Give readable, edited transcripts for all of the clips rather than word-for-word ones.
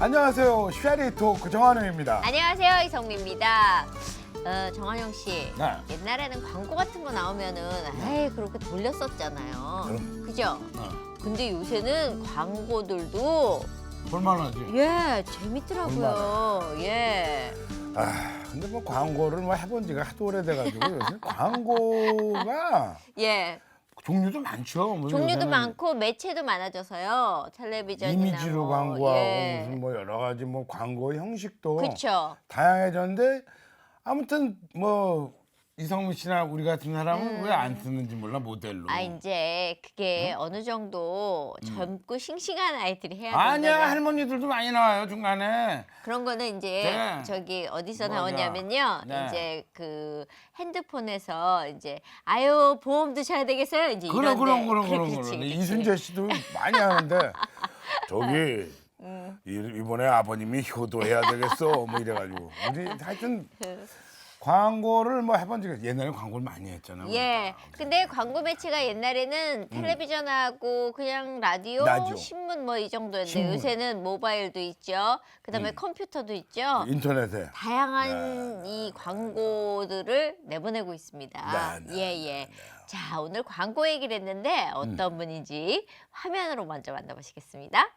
안녕하세요. 쉐리 토크 정한우입니다. 안녕하세요, 이성미입니다. 정한영 씨, 네. 옛날에는 광고 같은 거 나오면은 에이 그렇게 돌렸었잖아요. 그럼. 그죠? 네. 근데 요새는 광고들도 볼만하지. 예 재밌더라고요. 예. 근데 뭐 광고를 뭐 해본 지가 하도 오래돼가지고 요새 광고가 예. 종류도 많죠. 뭐 종류도 요새는 많고 매체도 많아져서요. 텔레비전이나 이미지로 뭐, 광고하고 예. 무슨 뭐 여러 가지 뭐 광고 형식도 그렇죠. 다양해졌는데 아무튼 뭐 이성민 씨나 우리 같은 사람은 왜 안 쓰는지 몰라 모델로. 이제 그게 어느 정도 젊고 싱싱한 아이들이 해야 아니야 된다는 할머니들도 많이 나와요 중간에. 그런 거는 이제 네. 저기 어디서 맞아. 나오냐면요. 네. 이제 그 핸드폰에서 이제 아유 보험 드셔야 되겠어요. 이제 그럼 이런데. 그럼 이순재 씨도 많이 하는데 저기 이번에 아버님이 효도해야 되겠어 뭐 이래가지고 우리 하여튼 광고를 뭐 해본 적이 옛날에 광고를 많이 했잖아요. 예. 근데 광고 매체가 옛날에는 텔레비전하고 그냥 라디오, 라디오. 신문 뭐 이 정도였는데 신문. 요새는 모바일도 있죠. 그다음에 컴퓨터도 있죠. 인터넷에 다양한 이 광고들을 내보내고 있습니다. 네, 예. 자, 오늘 광고 얘기를 했는데 어떤 분인지 화면으로 먼저 만나보시겠습니다.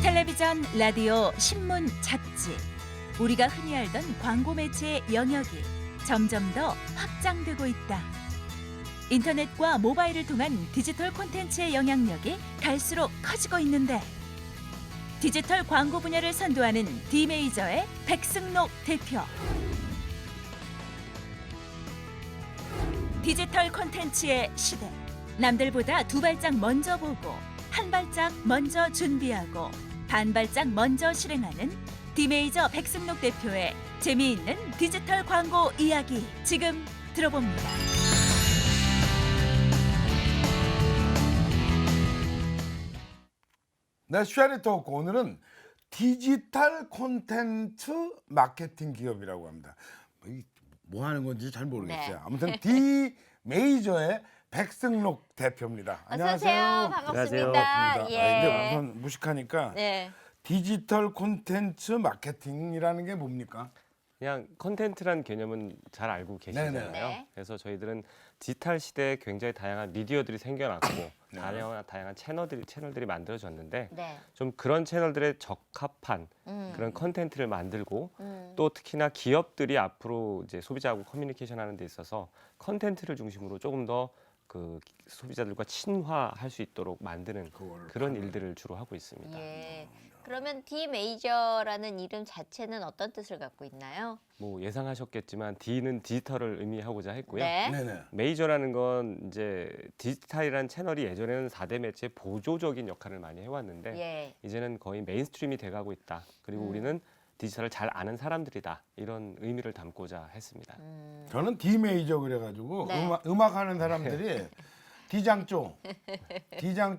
텔레비전, 라디오, 신문, 잡지. 우리가 흔히 알던 광고 매체의 영역이 점점 더 확장되고 있다. 인터넷과 모바일을 통한 디지털 콘텐츠의 영향력이 갈수록 커지고 있는데 디지털 광고 분야를 선도하는 디메이저의 백승록 대표. 디지털 콘텐츠의 시대. 남들보다 두 발짝 먼저 보고 한 발짝 먼저 준비하고 반 발짝 먼저 실행하는 디메이저 백승록 대표의 재미있는 디지털 광고 이야기 지금 들어봅니다. 네, 쉐리 토크 오늘은 디지털 콘텐츠 마케팅 기업이라고 합니다. 뭐 하는 건지 잘 모르겠어요. 네. 아무튼 디 메이저의 백승록 대표입니다. 어서 오세요. 반갑습니다. 반갑습니다. 예. 이제 우선 무식하니까 네. 디지털 콘텐츠 마케팅이라는 게 뭡니까? 그냥 컨텐츠란 개념은 잘 알고 계시잖아요. 네네. 그래서 저희들은 디지털 시대에 굉장히 다양한 미디어들이 생겨났고 다양한 채널들이 만들어졌는데 네. 좀 그런 채널들에 적합한 그런 컨텐츠를 만들고 또 특히나 기업들이 앞으로 이제 소비자하고 커뮤니케이션하는 데 있어서 컨텐츠를 중심으로 조금 더 그 소비자들과 친화할 수 있도록 만드는 그런 일들을 주로 하고 있습니다. 예. 그러면 D 메이저라는 이름 자체는 어떤 뜻을 갖고 있나요? 뭐 예상하셨겠지만 D는 디지털을 의미하고자 했고요. 네. 네네. 메이저라는 건 이제 디지털이라는 채널이 예전에는 4대 매체의 보조적인 역할을 많이 해왔는데 예. 이제는 거의 메인스트림이 돼가고 있다. 그리고 우리는 디지털을 잘 아는 사람들이다. 이런 의미를 담고자 했습니다. 저는 디 메이저 그래가지고 네. 음악 하는 사람들이 디장조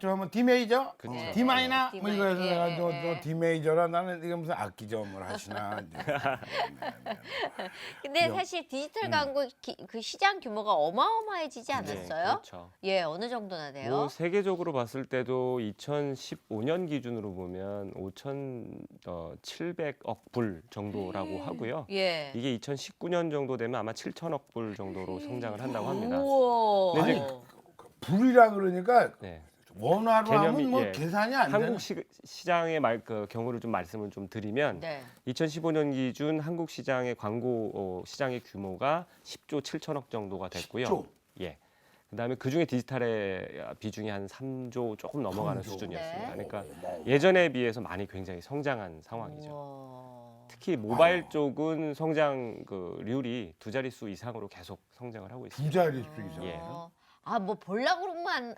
하면 디 메이저, 디 마이너 디 뭐 이거 해서 마이너. 내가 예, 예. 디 메이저라 나는 이게 무슨 악기점을 하시나. 근데 사실 디지털 광고 그 시장 규모가 어마어마해지지 않았어요? 그렇죠. 예, 어느 정도나 돼요? 뭐 세계적으로 봤을 때도 2015년 기준으로 보면 5,700억 불 정도라고 하고요. 예. 이게 2019년 정도 되면 아마 7천억 불 정도로 성장을 한다고 합니다. 우와. 근데 아니, 불이라 그러니까 네. 원화로 개념이, 하면 뭐 예. 계산이 안 되는. 한국 시장의 경우를 좀 말씀을 좀 드리면 네. 2015년 기준 한국 시장의 광고 시장의 규모가 10조 7천억 정도가 됐고요. 10조? 예. 그다음에 그중에 디지털의 비중이 한 3조 조금 넘어가는 3조. 수준이었습니다. 네. 그러니까 예전에 비해서 많이 굉장히 성장한 상황이죠. 우와. 특히 모바일 쪽은 성장 률이 두 자릿수 이상으로 계속 성장을 하고 두 있습니다. 자릿수 이상. 예. 뭐 보려고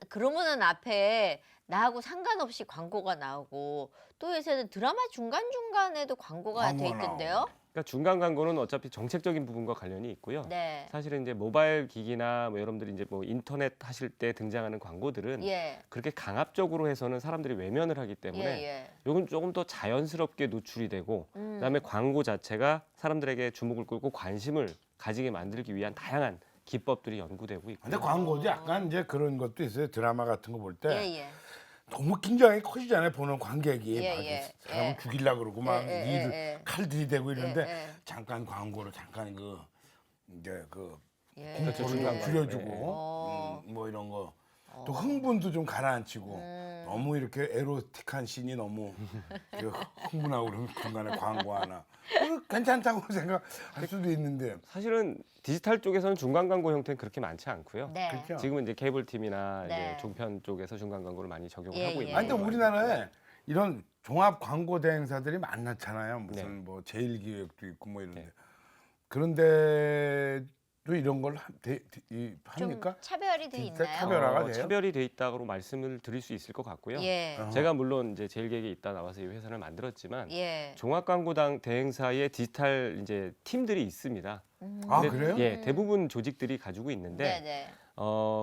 그러면은 앞에 나하고 상관없이 광고가 나오고 또 요새는 드라마 중간중간에도 광고가 돼 광고가 있던데요? 그러니까 중간 광고는 어차피 정책적인 부분과 관련이 있고요. 네. 사실은 이제 모바일 기기나 뭐 여러분들이 이제 뭐 인터넷 하실 때 등장하는 광고들은 예. 그렇게 강압적으로 해서는 사람들이 외면을 하기 때문에 예. 요건 조금 더 자연스럽게 노출이 되고 그다음에 광고 자체가 사람들에게 주목을 끌고 관심을 가지게 만들기 위한 다양한 기법들이 연구되고 있고. 근데 광고도 약간 이제 그런 것도 있어요. 드라마 같은 거 볼 때 예. 너무 긴장이 커지잖아요. 보는 관객이 예, 막 예, 사람을 예. 죽이려고 그러고 막 예, 예, 일을 예. 칼 들이대고 이러는데 예, 예. 잠깐 광고로 잠깐 그 이제 그 예. 그렇죠, 공포를 중간 광고. 줄여주고 어. 뭐 이런 거. 또 흥분도 좀 가라앉히고 너무 이렇게 에로틱한 씬이 너무 그 흥분하고 그러면 중간에 광고 하나 괜찮다고 생각할 수도 있는데 사실은 디지털 쪽에서는 중간 광고 형태는 그렇게 많지 않고요. 네. 그렇죠. 지금은 이제 케이블 팀이나 네. 이제 종편 쪽에서 중간 광고를 많이 적용을 예, 하고 예. 있는 아니 근데 걸로 우리나라에 이런 종합 광고 대행사들이 많잖아요. 무슨 네. 뭐 제일기획도 있고 뭐 이런데 네. 그런데도 이런 걸 좀 합니까? 차별이 돼 진짜 있나요? 차별화가 돼요? 차별이 돼 있다고 말씀을 드릴 수 있을 것 같고요. 예. 제가 물론 이제 제일기획에 있다 나와서 이 회사를 만들었지만 예. 종합광고당 대행사의 디지털 이제 팀들이 있습니다. 아 근데 그래요? 예, 대부분 조직들이 가지고 있는데 네네.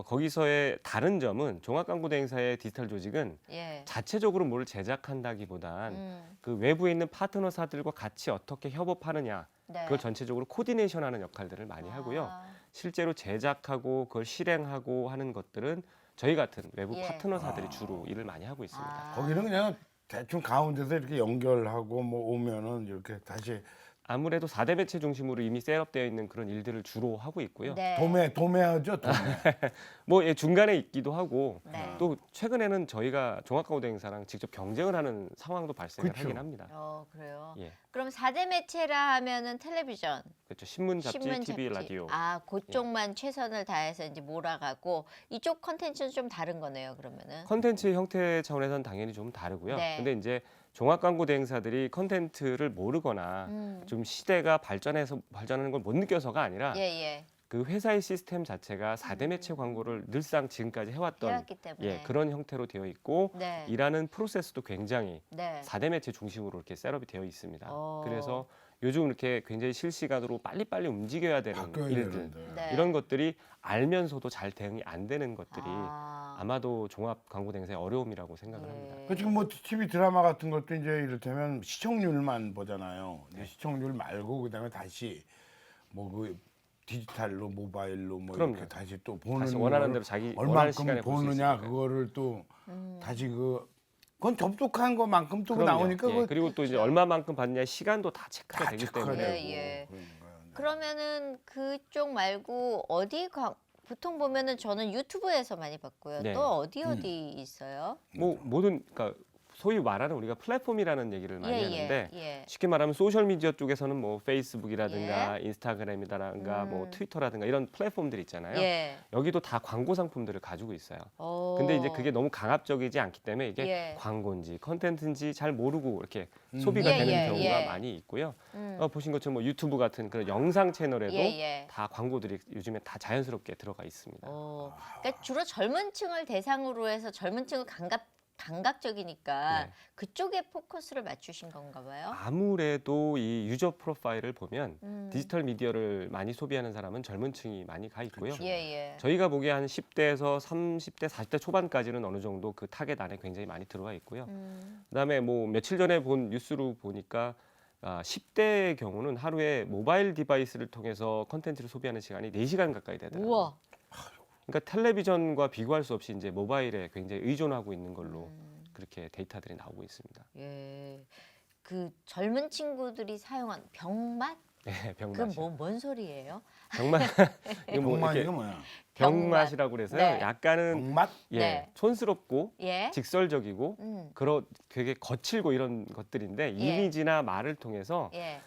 거기서의 다른 점은 종합광고 대행사의 디지털 조직은 예. 자체적으로 뭘 제작한다기보단 음. 그 외부에 있는 파트너사들과 같이 어떻게 협업하느냐 네. 그걸 전체적으로 코디네이션하는 역할들을 많이 하고요. 아. 실제로 제작하고 그걸 실행하고 하는 것들은 저희 같은 외부 예. 파트너사들이 주로 일을 많이 하고 있습니다. 아. 거기는 그냥 대충 가운데서 이렇게 연결하고 뭐 오면은 이렇게 다시 아무래도 4대 매체 중심으로 이미 셋업되어 있는 그런 일들을 주로 하고 있고요. 네. 도매하죠. 도매. 뭐 예, 중간에 있기도 하고 네. 또 최근에는 저희가 종합광고 대행사랑 직접 경쟁을 하는 상황도 발생을 그쵸. 하긴 합니다. 그래요. 예, 그럼 4대 매체라 하면은 텔레비전, 그렇죠. 신문, 잡지, 신문, TV, 잡지. 라디오. 아, 그쪽만 최선을 다해서 이제 몰아가고 이쪽 컨텐츠는 좀 다른 거네요. 그러면은. 컨텐츠 형태 차원에서는 당연히 좀 다르고요. 네. 근데 이제 종합광고 대행사들이 컨텐츠를 모르거나 좀 시대가 발전하는 걸 못 느껴서가 아니라 예, 예. 그 회사의 시스템 자체가 4대 매체 광고를 늘상 지금까지 해왔던 해왔기 때문에. 예, 그런 형태로 되어 있고 네. 일하는 프로세스도 굉장히 네. 4대 매체 중심으로 이렇게 셋업이 되어 있습니다. 어. 그래서 요즘 이렇게 굉장히 실시간으로 빨리빨리 움직여야 되는 바뀌어야 일들 되는데. 네. 이런 것들이 알면서도 잘 대응이 안 되는 것들이 아. 아마도 종합 광고 대행사의 어려움이라고 생각을 합니다. 예. 그 지금 뭐 TV 드라마 같은 것도 이제 이를테면 시청률만 보잖아요. 근데 시청률 말고 그다음에 다시 뭐 그 디지털로 모바일로 뭐 그럼요. 이렇게 다시 또 보는 다시 원하는 거를 대로 자기 원하는 얼만큼 시간에 볼 수 보느냐 있으니까요. 그거를 또 다시 그건 접속한 것만큼 또 그럼요. 나오니까 예, 그거 그리고 또 이제 얼마만큼 받느냐 시간도 다 체크가 다 되기 체크가 때문에 되고 예, 예. 그런 거예요. 네. 그러면은 그쪽 말고 보통 보면은 저는 유튜브에서 많이 봤고요. 네. 또 어디 있어요? 뭐 모든 그러니까 소위 말하는 우리가 플랫폼이라는 얘기를 많이 하는데 예. 쉽게 말하면 소셜 미디어 쪽에서는 뭐 페이스북이라든가 인스타그램이라든가 음. 뭐 트위터라든가 이런 플랫폼들이 있잖아요. 예. 여기도 다 광고 상품들을 가지고 있어요. 오. 근데 이제 그게 너무 강압적이지 않기 때문에 이게 예. 광고인지 컨텐츠인지 잘 모르고 이렇게 소비가 예, 되는 예, 경우가 예. 많이 있고요. 음. 보신 것처럼 뭐 유튜브 같은 그런 영상 채널에도 예. 다 광고들이 요즘에 다 자연스럽게 들어가 있습니다. 그러니까 주로 젊은 층을 대상으로 해서 젊은 층을 감각적이니까 네. 그쪽에 포커스를 맞추신 건가 봐요. 아무래도 이 유저 프로파일을 보면 음. 디지털 미디어를 많이 소비하는 사람은 젊은 층이 많이 가 있고요. 예. 저희가 보기에 한 10대에서 30대, 40대 초반까지는 어느 정도 그 타겟 안에 굉장히 많이 들어가 있고요. 그다음에 뭐 며칠 전에 본 뉴스로 보니까 10대의 경우는 하루에 모바일 디바이스를 통해서 컨텐츠를 소비하는 시간이 4시간 가까이 되더라고요. 우와. 그러니까 텔레비전과 비교할 수 없이 이제 모바일에 굉장히 의존하고 있는 걸로 음. 그렇게 데이터들이 나오고 있습니다. 예. 그 젊은 친구들이 사용한 병맛? 네, 그 병맛이. 뭔 소리예요? 병맛 이게 뭐 병맛 이렇게 이게 뭐야? 병맛이라고 그래서요. 네. 약간은 병맛? 예, 네. 촌스럽고 예. 직설적이고 되게 거칠고 이런 것들인데 예. 이미지나 말을 통해서 예.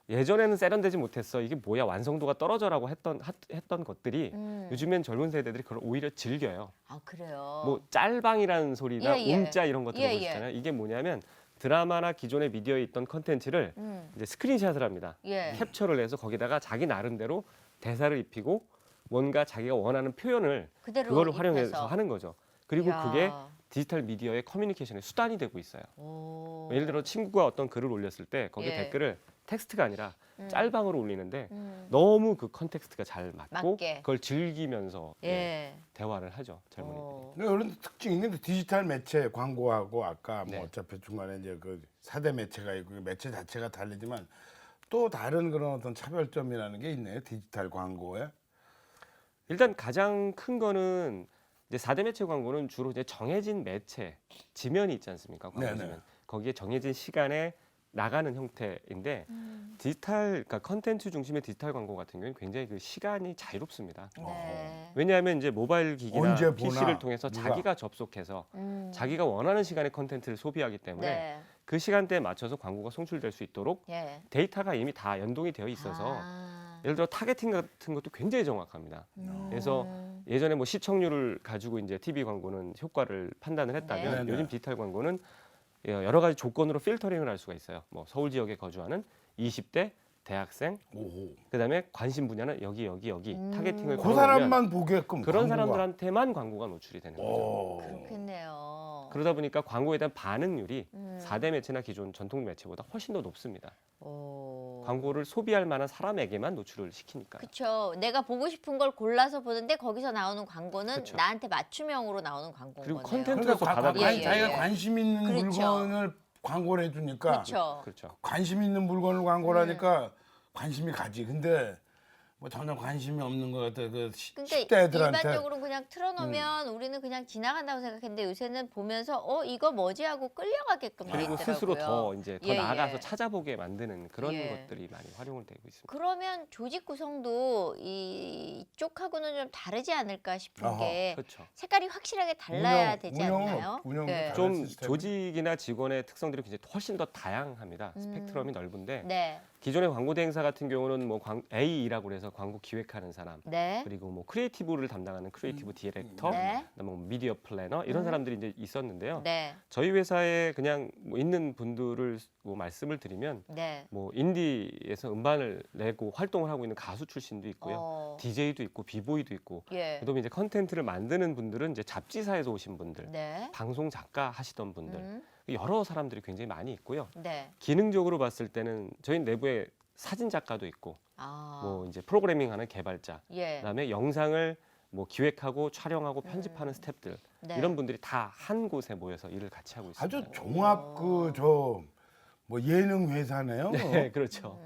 예전에는 세련되지 못했어. 이게 뭐야 완성도가 떨어져라고 했던 것들이 요즘엔 젊은 세대들이 그걸 오히려 즐겨요. 아, 그래요. 뭐 짤방이라는 소리나 예, 예. 움짜 이런 거 예, 들어보셨잖아요. 이게 뭐냐면 드라마나 기존의 미디어에 있던 컨텐츠를 이제 스크린샷을 합니다. 예. 캡처를 해서 거기다가 자기 나름대로 대사를 입히고 뭔가 자기가 원하는 표현을 그대로 그거를 활용해서 입혀서. 하는 거죠. 그리고 이야. 그게 디지털 미디어의 커뮤니케이션의 수단이 되고 있어요. 오. 예를 들어 친구가 어떤 글을 올렸을 때 거기 예. 댓글을 텍스트가 아니라 짤방으로 올리는데 음. 너무 그 컨텍스트가 잘 맞고 맞게. 그걸 즐기면서 예. 대화를 하죠 젊은이들이. 근데 이런 특징이 있는데 디지털 매체 광고하고 아까 뭐 네. 어차피 중간에 이제 그 4대 매체가 있고 그 매체 자체가 다르지만 또 다른 그런 어떤 차별점이라는 게 있네요. 디지털 광고에. 일단 가장 큰 거는 이제 4대 매체 광고는 주로 이제 정해진 매체 지면이 있지 않습니까? 광고 네네. 지면. 거기에 정해진 시간에 나가는 형태인데 디지털, 그러니까 컨텐츠 중심의 디지털 광고 같은 경우는 굉장히 그 시간이 자유롭습니다. 네. 왜냐하면 이제 모바일 기기나 언제 보나, PC를 통해서 누가. 자기가 접속해서 자기가 원하는 시간에 컨텐츠를 소비하기 때문에 네. 그 시간대에 맞춰서 광고가 송출될 수 있도록 예. 데이터가 이미 다 연동이 되어 있어서 아. 예를 들어 타겟팅 같은 것도 굉장히 정확합니다. 그래서 예전에 뭐 시청률을 가지고 이제 TV 광고는 효과를 판단을 했다면 네. 요즘 디지털 광고는 여러 가지 조건으로 필터링을 할 수가 있어요. 뭐 서울 지역에 거주하는 20대 대학생, 오호. 그다음에 관심 분야는 여기 타겟팅을 그 걸어놓으면 사람만 보게끔 그런 광고가. 사람들한테만 광고가 노출이 되는 거죠. 오. 그렇겠네요. 그러다 보니까 광고에 대한 반응률이 음. 4대 매체나 기존 전통 매체보다 훨씬 더 높습니다. 오. 광고를 소비할 만한 사람에게만 노출을 시키니까. 그렇죠. 내가 보고 싶은 걸 골라서 보는데 거기서 나오는 광고는 그쵸. 나한테 맞춤형으로 나오는 광고인 그리고 거네요. 컨텐츠- 그러니까 받아들여야 돼요. 자기가 예, 예. 관심 있는 그렇죠. 물건을 광고를 해주니까 그렇죠. 그렇죠. 관심 있는 물건을 광고를 하니까 관심이 가지. 근데 뭐 전혀 관심이 없는 것 같아. 그 그러니까 10대 애들한테. 일반적으로 그냥 틀어놓으면 우리는 그냥 지나간다고 생각했는데 요새는 보면서 이거 뭐지 하고 끌려가게끔 돼 그리고 있더라고요. 스스로 더 이제 더 예, 나아가서 예. 찾아보게 만드는 그런 예. 것들이 많이 활용을 되고 있습니다. 그러면 조직 구성도 이쪽하고는 좀 다르지 않을까 싶은 어허, 게 그렇죠. 색깔이 확실하게 달라야 되지 운영은 않나요? 운영은 네. 다- 좀 시스템이? 조직이나 직원의 특성들이 굉장히 훨씬 더 다양합니다. 스펙트럼이 넓은데 네, 기존의 광고 대행사 같은 경우는 뭐 AE라고 그래서 광고 기획하는 사람, 네, 그리고 뭐 크리에이티브를 담당하는 크리에이티브 디렉터, 네, 그다음에 뭐 미디어 플래너 이런 사람들이 이제 있었는데요. 네, 저희 회사에 그냥 뭐 있는 분들을 뭐 말씀을 드리면 네. 뭐 인디에서 음반을 내고 활동을 하고 있는 가수 출신도 있고요. DJ도 있고 비보이도 있고 예, 그다음에 이제 컨텐츠를 만드는 분들은 이제 잡지사에서 오신 분들, 네, 방송 작가 하시던 분들 여러 사람들이 굉장히 많이 있고요. 네. 기능적으로 봤을 때는 저희 내부에 사진 작가도 있고 아, 뭐 이제 프로그래밍하는 개발자, 예, 그다음에 영상을 뭐 기획하고 촬영하고 편집하는 스태프들 네. 이런 분들이 다 한 곳에 모여서 일을 같이 하고 있습니다. 아주 종합 뭐 예능 회사네요. 네, 그렇죠.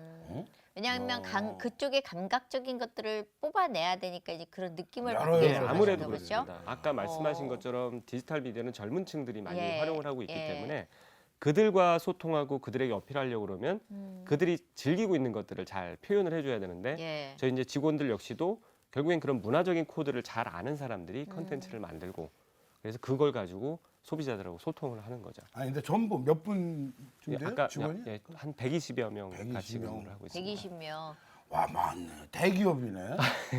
왜냐하면 그쪽의 감각적인 것들을 뽑아내야 되니까 이제 그런 느낌을 여러 받게 예, 되는 아무래도 거죠. 그렇습니다. 아까 말씀하신 어. 것처럼 디지털 미디어는 젊은 층들이 많이 예, 활용을 하고 있기 예. 때문에 그들과 소통하고 그들에게 어필하려고 그러면 그들이 즐기고 있는 것들을 잘 표현을 해줘야 되는데 예, 저희 이제 직원들 역시도 결국엔 그런 문화적인 코드를 잘 아는 사람들이 컨텐츠를 만들고 그래서 그걸 가지고 소비자들하고 소통을 하는 거죠. 아니 근데 전부 몇 분쯤 예, 돼요? 아까 직원이? 한 120여 명 120 같이 명. 근무를 하고 있습니다. 120명. 와 많네. 대기업이네.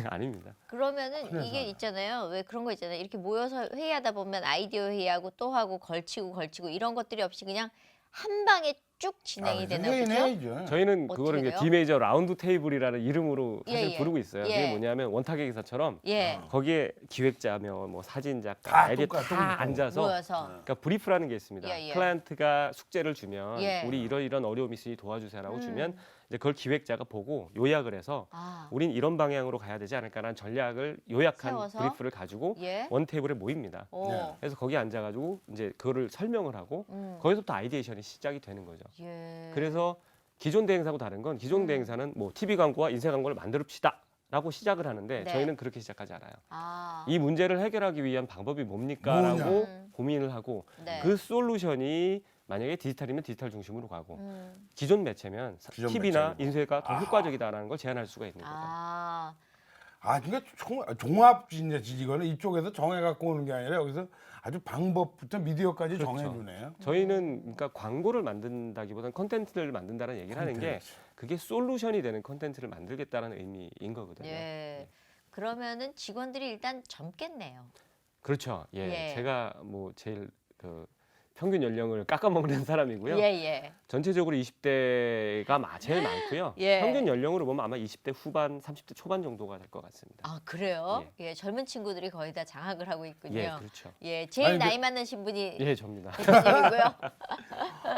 아닙니다. 그러면은 이게 있잖아요. 왜 그런 거 있잖아요. 이렇게 모여서 회의하다 보면 아이디어 회의하고 또 하고 걸치고 이런 것들이 없이 그냥 한 방에 쭉 진행이 되나 보죠? 해야죠. 저희는 어떻게 그거를 이제 돼요? 디메이저 라운드 테이블이라는 이름으로 사실 예, 예. 부르고 있어요. 예. 그게 뭐냐면 원탁의 기사처럼 예, 거기에 기획자며 뭐 사진 작가 다 이게 똑같고. 다 앉아서 모여서 그러니까 브리프라는 게 있습니다. 예, 예. 클라이언트가 숙제를 주면 예. 우리 이런 어려움이 있으니 도와주세요라고 주면 이제 그걸 기획자가 보고 요약을 해서 아, 우린 이런 방향으로 가야 되지 않을까라는 전략을 요약한 세워서? 브리프를 가지고 예, 원 테이블에 모입니다. 오, 네. 그래서 거기 앉아가지고 이제 그거를 설명을 하고 거기서부터 아이디에이션이 시작이 되는 거죠. 예, 그래서 기존 대행사하고 다른 건 기존 대행사는 뭐 TV 광고와 인쇄 광고를 만들읍시다라고 시작을 하는데 네. 저희는 그렇게 시작하지 않아요. 아, 이 문제를 해결하기 위한 방법이 뭡니까라고 뭐냐. 고민을 하고 네. 그 솔루션이 만약에 디지털이면 디지털 중심으로 가고 음. 기존 매체면 기존 TV나 매체고. 인쇄가 더 효과적이다라는 걸 제안할 수가 있는 거죠. 아, 그러니까 종합 이제 이거는 이쪽에서 정해 갖고 오는 게 아니라 여기서 아주 방법부터 미디어까지 그렇죠. 정해주네요. 저희는 그러니까 광고를 만든다기보다는 컨텐츠를 만든다는 얘기를 하는 게 그게 솔루션이 되는 컨텐츠를 만들겠다는 의미인 거거든요. 예. 그러면은 직원들이 일단 젊겠네요. 그렇죠. 예. 예. 제가 뭐 제일 그 평균 연령을 깎아먹는 사람이고요. 예, 예. 전체적으로 20대가 제일 많고요. 예. 평균 연령으로 보면 아마 20대 후반, 30대 초반 정도가 될 것 같습니다. 아, 그래요? 예, 젊은 친구들이 거의 다 장악을 하고 있군요. 예, 그렇죠. 예, 제일 아니, 나이 많으신 분이 예, 접니다. 대표님이고요.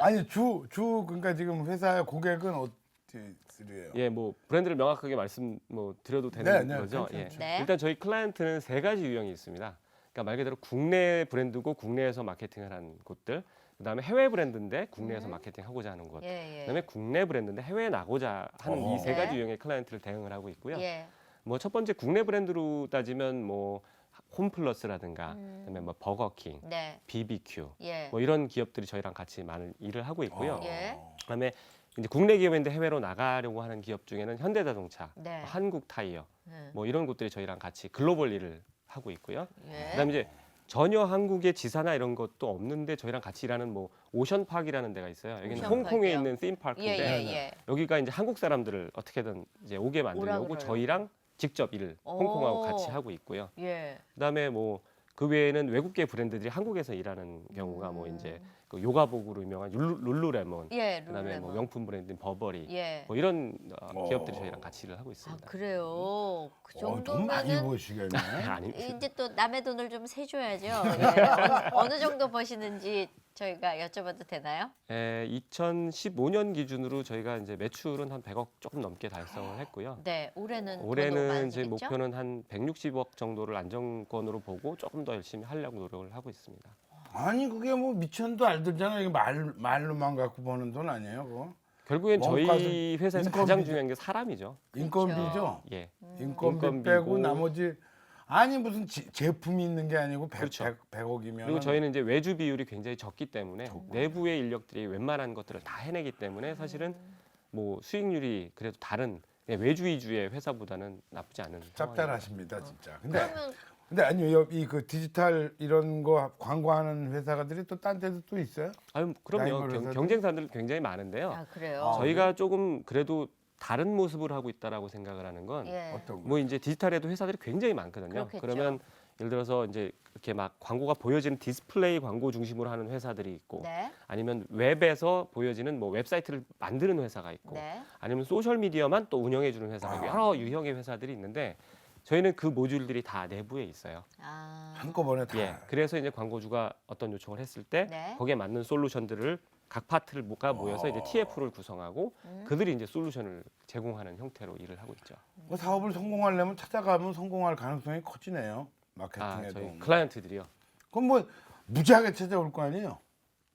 아니 그러니까 지금 회사의 고객은 어디예요? 예, 뭐 브랜드를 명확하게 말씀 뭐 드려도 되는 네, 거죠. 예. 괜찮죠. 네. 일단 저희 클라이언트는 세 가지 유형이 있습니다. 그러니까 말 그대로 국내 브랜드고 국내에서 마케팅을 하는 곳들, 그다음에 해외 브랜드인데 국내에서 마케팅하고자 하는 곳, 예, 예. 그다음에 국내 브랜드인데 해외에 나고자 하는 이 세 네. 가지 유형의 클라이언트를 대응을 하고 있고요. 예. 뭐 첫 번째 국내 브랜드로 따지면 뭐 홈플러스라든가 그다음에 뭐 버거킹, 네. BBQ 예. 뭐 이런 기업들이 저희랑 같이 많은 일을 하고 있고요. 예. 그다음에 이제 국내 기업인데 해외로 나가려고 하는 기업 중에는 현대자동차, 네. 한국타이어 음. 뭐 이런 곳들이 저희랑 같이 글로벌 일을 하고 있고요. 예. 그다음에 이제 전혀 한국의 지사나 이런 것도 없는데 저희랑 같이 일하는 뭐 오션파크라는 데가 있어요. 여기는 오션파크요? 홍콩에 있는 예, 팀파크인데 예, 예. 여기가 이제 한국 사람들을 어떻게든 이제 오게 만들려고 그래요? 저희랑 직접 일을 오. 홍콩하고 같이 하고 있고요. 예. 그다음에 뭐 그 외에는 외국계 브랜드들이 한국에서 일하는 경우가 뭐 이제 그 요가복으로 유명한 룰루레몬, 예, 그다음에 뭐 룰루레몬. 명품 브랜드인 버버리, 예. 뭐 이런 기업들이 저희랑 같이 일을 하고 아, 있습니다. 그래요. 그 돈 많이 정도면은 버시겠네. 아닙니다. 이제 또 남의 돈을 좀 세줘야죠. 예. 어느 정도 버시는지 저희가 여쭤봐도 되나요? 2015년 기준으로 저희가 이제 매출은 한 100억 조금 넘게 달성을 했고요. 네, 올해는 더 올해는 제 많아지겠죠? 목표는 한 160억 정도를 안정권으로 보고 조금 더 열심히 하려고 노력을 하고 있습니다. 아니 그게 뭐 미천도 알들잖아. 이게 말로만 갖고 버는 돈 아니에요, 그거? 결국엔 저희 원가는 회사에서 인건비죠. 가장 중요한 게 사람이죠. 인건비죠. 예. 인건비 인건비고. 빼고 나머지 아니 무슨 제품이 있는 게 아니고 100억이면 그리고 저희는 이제 외주 비율이 굉장히 적기 때문에 내부의 인력들이 웬만한 것들을 다 해내기 때문에 사실은 뭐 수익률이 그래도 다른 그냥 외주 위주의 회사보다는 나쁘지 않은 상황입니다. 짭짤하십니다, 진짜. 그러면 근데 아니요, 이 그 디지털 이런 거 광고하는 회사들이 또 딴 데도 또 있어요? 아유, 그럼요. 라이벌 회사들? 경쟁사들 굉장히 많은데요. 아, 그래요. 저희가 조금 그래도 다른 모습을 하고 있다라고 생각을 하는 건 예. 어떤 거? 뭐 이제 디지털에도 회사들이 굉장히 많거든요. 그렇겠죠. 그러면 예를 들어서 이제 이렇게 막 광고가 보여지는 디스플레이 광고 중심으로 하는 회사들이 있고 네. 아니면 웹에서 보여지는 뭐 웹사이트를 만드는 회사가 있고 네. 아니면 소셜 미디어만 또 운영해 주는 회사가 있고 여러 유형의 회사들이 있는데 저희는 그 모듈들이 다 내부에 있어요. 아. 한꺼번에 다. 예. 그래서 이제 광고주가 어떤 요청을 했을 때 네. 거기에 맞는 솔루션들을 각 파트가 모여서 이제 TF를 구성하고 그들이 이제 솔루션을 제공하는 형태로 일을 하고 있죠. 뭐 사업을 성공하려면 찾아가면 성공할 가능성이 커지네요. 아, 마케팅에도. 저희 클라이언트들이요. 그럼 뭐 무지하게 찾아올 거 아니에요?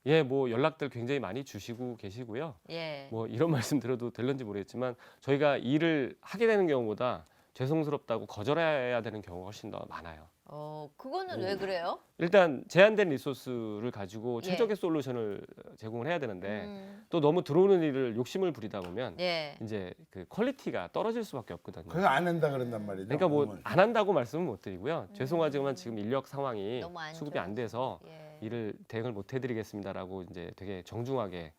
예, 뭐 연락들 굉장히 많이 주시고 계시고요. 예. 뭐 이런 말씀 드려도 될런지 모르겠지만 저희가 일을 하게 되는 경우보다 죄송스럽다고 거절해야 되는 경우가 훨씬 더 많아요. 그거는 왜 그래요? 일단 제한된 리소스를 가지고 예. 최적의 솔루션을 제공을 해야 되는데 음. 또 너무 들어오는 일을 욕심을 부리다 보면 예. 이제 그 퀄리티가 떨어질 수밖에 없거든요. 그래서 안 한다 그런단 말이죠. 그러니까 뭐 그러면. 안 한다고 말씀은 못 드리고요. 죄송하지만 지금 인력 상황이 너무 안 수급이 안 돼서 예. 일을 대응을 못 해드리겠습니다라고 이제 되게 정중하게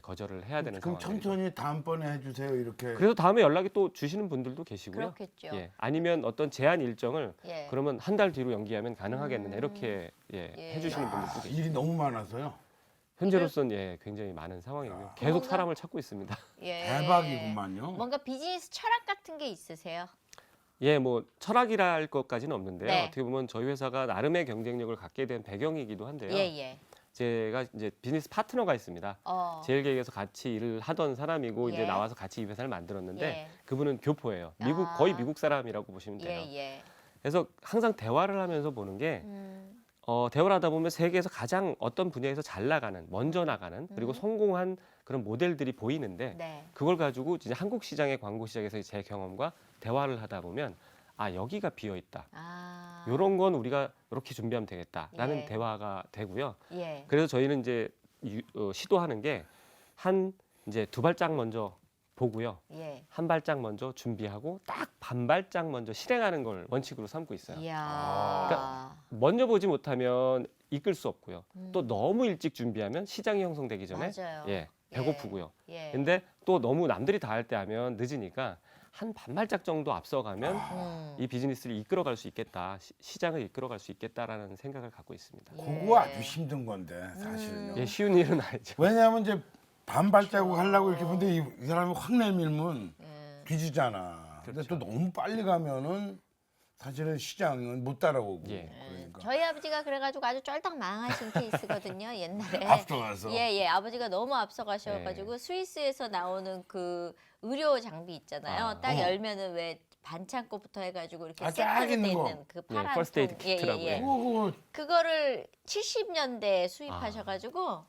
거절을 해야 되는 그럼 상황이에요. 천천히 다음번에 해주세요 이렇게. 그래서 다음에 연락이 또 주시는 분들도 계시고요. 그렇겠죠. 예. 아니면 어떤 제한 일정을 예. 그러면 한 달 뒤로 연기하면 가능하겠느냐 이렇게 예. 해주시는 분들도 계시고 일이 너무 많아서요. 현재로서는 굉장히 많은 상황이고요. 계속 뭔가- 사람을 찾고 있습니다. 예. 대박이구만요. 뭔가 비즈니스 철학 같은 게 있으세요? 예, 뭐 철학이라 할 것까지는 없는데요. 네. 어떻게 보면 저희 회사가 나름의 경쟁력을 갖게 된 배경이기도 한데요. 예, 예. 제가 이제 비즈니스 파트너가 있습니다. 제일계획에서 같이 일을 하던 사람이고 이제 예. 나와서 같이 이 회사를 만들었는데 예. 그분은 교포예요. 아. 거의 미국 사람이라고 보시면 돼요. 예, 예. 그래서 항상 대화를 하면서 보는 게 음. 대화를 하다 보면 세계에서 가장 어떤 분야에서 잘 나가는, 먼저 나가는 그리고 성공한 그런 모델들이 보이는데 네. 그걸 가지고 이제 한국 시장의 광고 시장에서 제 경험과 대화를 하다 보면 아 여기가 비어 있다. 아. 이런 건 우리가 이렇게 준비하면 되겠다라는 예. 대화가 되고요. 예. 그래서 저희는 이제 시도하는 게 한 이제 두 발짝 먼저 보고요. 예. 한 발짝 먼저 준비하고 딱 반 발짝 먼저 실행하는 걸 원칙으로 삼고 있어요. 이야. 그러니까 먼저 보지 못하면 이끌 수 없고요. 음. 또 너무 일찍 준비하면 시장이 형성되기 전에 맞아요. 배고프고요. 예. 근데 또 너무 남들이 다 할 때 하면 늦으니까 한 반발짝 정도 앞서가면 음. 이 비즈니스를 이끌어갈 수 있겠다, 시장을 이끌어갈 수 있겠다라는 생각을 갖고 있습니다. 그거 아주 힘든 건데 사실은요. 예, 쉬운 일은 아니죠. 왜냐하면 이제 반발자국 하려고 이렇게 보는데 이 사람이 확 내밀면 예. 뒤지잖아. 근데 그렇죠. 또 너무 빨리 가면은 사실은 시장은 못 따라오고. 예. 그러니까 저희 아버지가 그래가지고 아주 쫄딱 망하신 케이스거든요. 옛날에. 앞서가서. 예. 아버지가 너무 앞서가셔가지고 스위스에서 나오는 그 의료 장비 있잖아요. 아. 딱 열면은 왜 반창고부터 해가지고 이렇게 아, 쫙 세트로 돼 있는 있는 거. 그 파란 퍼스트 에이드 통. 키트라고요. 그거 그거를 70년대에 수입하셔가지고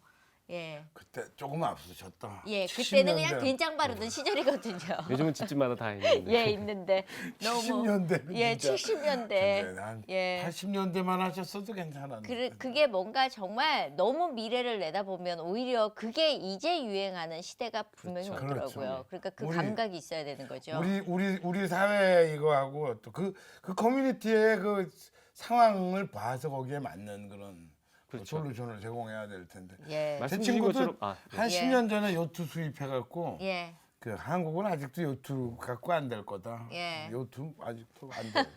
예. 그때 조금 앞서셨다. 예, 그때는 70년대. 그냥 된장 바르던 시절이거든요. 요즘은 집집마다 다 있는데. 예, 있는데 너무 70년대. 예, 70년대. 한 예. 80년대만 하셨어도 괜찮았는데. 그게 뭔가 정말 너무 미래를 내다보면 오히려 그게 이제 유행하는 시대가 분명히 그렇죠. 오더라고요. 그렇죠. 그러니까 그 우리- 감각이 있어야 되는 거죠. 우리 사회 이거하고 또 그 커뮤니티의 그 상황을 봐서 거기에 맞는 그런 그렇죠. 솔루션을 제공해야 될 텐데. 예. 제 말씀 주신 친구도 것처럼 한 예. 10년 전에 요트 수입해갖고 예. 그 한국은 아직도 요트 갖고 안 될 거다. 예. 요트 아직도 안 돼.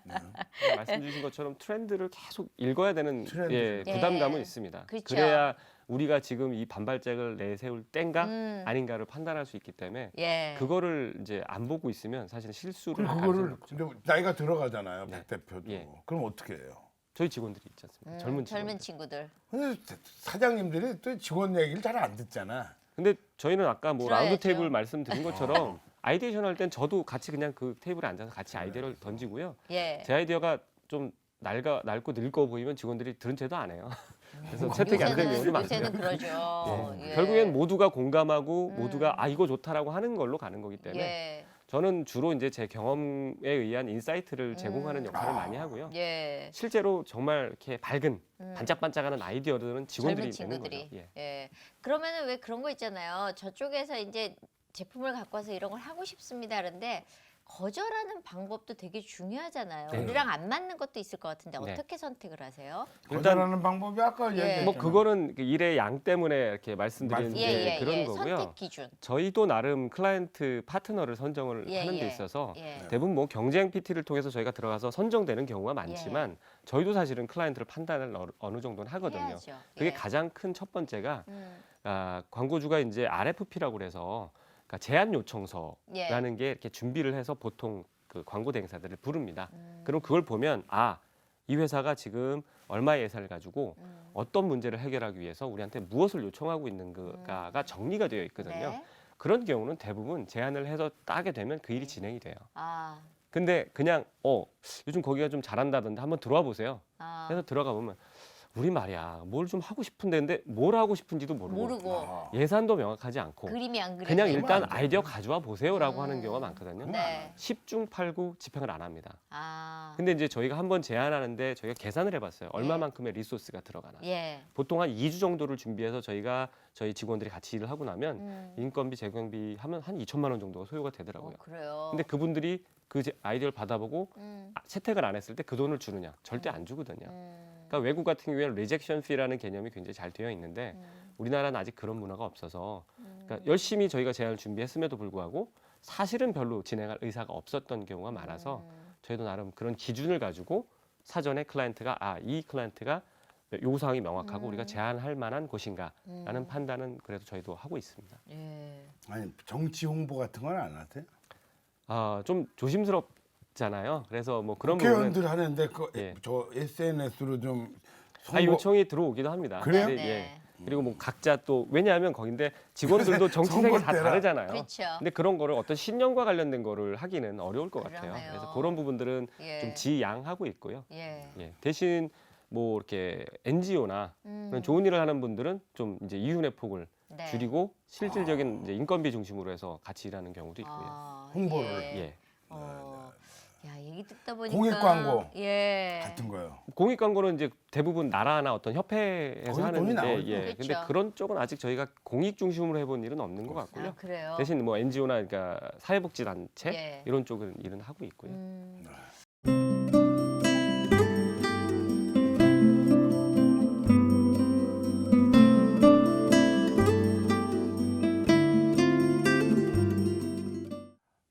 네. 말씀 주신 것처럼 트렌드를 계속 읽어야 되는 트렌드. 예, 예. 부담감은 있습니다. 그렇죠. 그래야 우리가 지금 이 반발책을 내세울 땐가 음. 아닌가를 판단할 수 있기 때문에 예. 그거를 이제 안 보고 있으면 사실 실수를 할 그거를 가능성이 높죠. 근데 나이가 들어가잖아요. 네. 백 대표도. 예. 그럼 어떻게 해요? 저희 직원들이 있지 않습니까? 젊은 직원들. 젊은 친구들. 근데 사장님들이 또 직원 얘기를 잘 안 듣잖아. 근데 저희는 아까 뭐 들어야죠. 라운드 테이블 말씀드린 것처럼 아이디에이션 할 땐 저도 같이 그냥 그 테이블에 앉아서 같이 아이디어를 던지고요. 예. 제 아이디어가 좀 낡고 늙어 보이면 직원들이 들은 채도 안 해요. 그래서 채택이 안 되는 경우도 요새는 많고요. 그러죠. 예. 예. 결국엔 모두가 공감하고 모두가 아 이거 좋다라고 하는 걸로 가는 거기 때문에 예. 저는 주로 이제 제 경험에 의한 인사이트를 제공하는 역할을 많이 하고요. 예. 실제로 정말 이렇게 밝은 반짝반짝하는 아이디어들은 직원들이 젊은 내는 친구들이. 거죠. 예. 예. 그러면은 왜 그런 거 있잖아요. 저쪽에서 이제 제품을 갖고 와서 이런 걸 하고 싶습니다. 하는데 거절하는 방법도 되게 중요하잖아요. 네. 우리랑 안 맞는 것도 있을 것 같은데 네. 어떻게 선택을 하세요? 거절하는 방법이 아까 예. 얘기했잖아요. 뭐 그거는 그 일의 양 때문에 이렇게 말씀드리는 예, 게 그런 거고요. 선택 기준. 저희도 나름 클라이언트 파트너를 선정을 예, 하는 데 예. 있어서 예. 대부분 뭐 경쟁 PT를 통해서 저희가 들어가서 선정되는 경우가 많지만 저희도 사실은 클라이언트를 판단을 어느 정도는 하거든요. 해야죠. 그게 예. 가장 큰 첫 번째가 음. 광고주가 이제 RFP라고 그래서 그러니까 제안 요청서라는 예. 게 이렇게 준비를 해서 보통 그 광고 대행사들을 부릅니다. 음. 그럼 그걸 보면 이 회사가 지금 얼마의 예산을 가지고 어떤 문제를 해결하기 위해서 우리한테 무엇을 요청하고 있는가가 정리가 되어 있거든요. 네. 그런 경우는 대부분 제안을 해서 따게 되면 그 일이 진행이 돼요. 아. 근데 그냥 요즘 거기가 좀 잘한다던데 한번 들어와 보세요. 아. 해서 들어가 보면 우리 말이야 뭘 좀 하고 싶은데 근데 뭘 하고 싶은지도 모르고 아, 예산도 명확하지 않고 그림이 안 그려. 그냥 그러면 일단 안 돼. 아이디어 가져와 보세요라고 하는 경우가 많거든요. 네. 10중 8구 집행을 안 합니다. 아. 근데 이제 저희가 한번 제안하는데 저희가 계산을 해봤어요. 얼마만큼의 리소스가 들어가나. 예. 보통 한 2주 정도를 준비해서 저희 직원들이 같이 일을 하고 나면 인건비, 재경비 하면 한 2천만 원 정도가 소요가 되더라고요. 그래요. 근데 그분들이 그 아이디어를 받아보고 음. 채택을 안 했을 때 그 돈을 주느냐? 절대 안 주거든요. 음. 그러니까 외국 같은 경우에는 리젝션 피라는 개념이 굉장히 잘 되어 있는데 우리나라는 아직 그런 문화가 없어서 그러니까 열심히 저희가 제안을 준비했음에도 불구하고 사실은 별로 진행할 의사가 없었던 경우가 많아서 저희도 나름 그런 기준을 가지고 사전에 클라이언트가 이 클라이언트가 요구사항이 명확하고 우리가 제안할 만한 곳인가라는 판단은 그래도 저희도 하고 있습니다. 예. 아니 정치 홍보 같은 건 안 하세요? 좀 조심스럽잖아요. 그래서 뭐 그런 부분은 국회의원들 하는데 예. 저 SNS로 좀 요청이 들어오기도 합니다. 그래요? 근데, 네. 그리고 뭐 각자 또 왜냐하면 거긴데 직원들도 정치색이 다 선거 때라. 다르잖아요. 그렇죠. 근데 그런 거를 어떤 신념과 관련된 거를 하기는 어려울 것 같아요. 그러네요. 그래서 그런 부분들은 예. 좀 지양하고 있고요. 예. 예, 대신 뭐 이렇게 NGO나 그런 좋은 일을 하는 분들은 좀 이제 이윤의 폭을 네. 줄이고 실질적인 이제 인건비 중심으로 해서 같이 일하는 경우도 있고요. 홍보를. 예. 야, 얘기 듣다 보니까 공익 광고 예. 같은 거요. 공익 광고는 이제 대부분 나라나 어떤 협회에서 거기 돈이 하는데 나오죠. 예. 근데 그렇죠. 그런 쪽은 아직 저희가 공익 중심으로 해본 일은 없는 것 같고요. 아, 그래요. 대신 뭐 NGO나 그러니까 사회복지 단체 예. 이런 쪽은 일은 하고 있고요.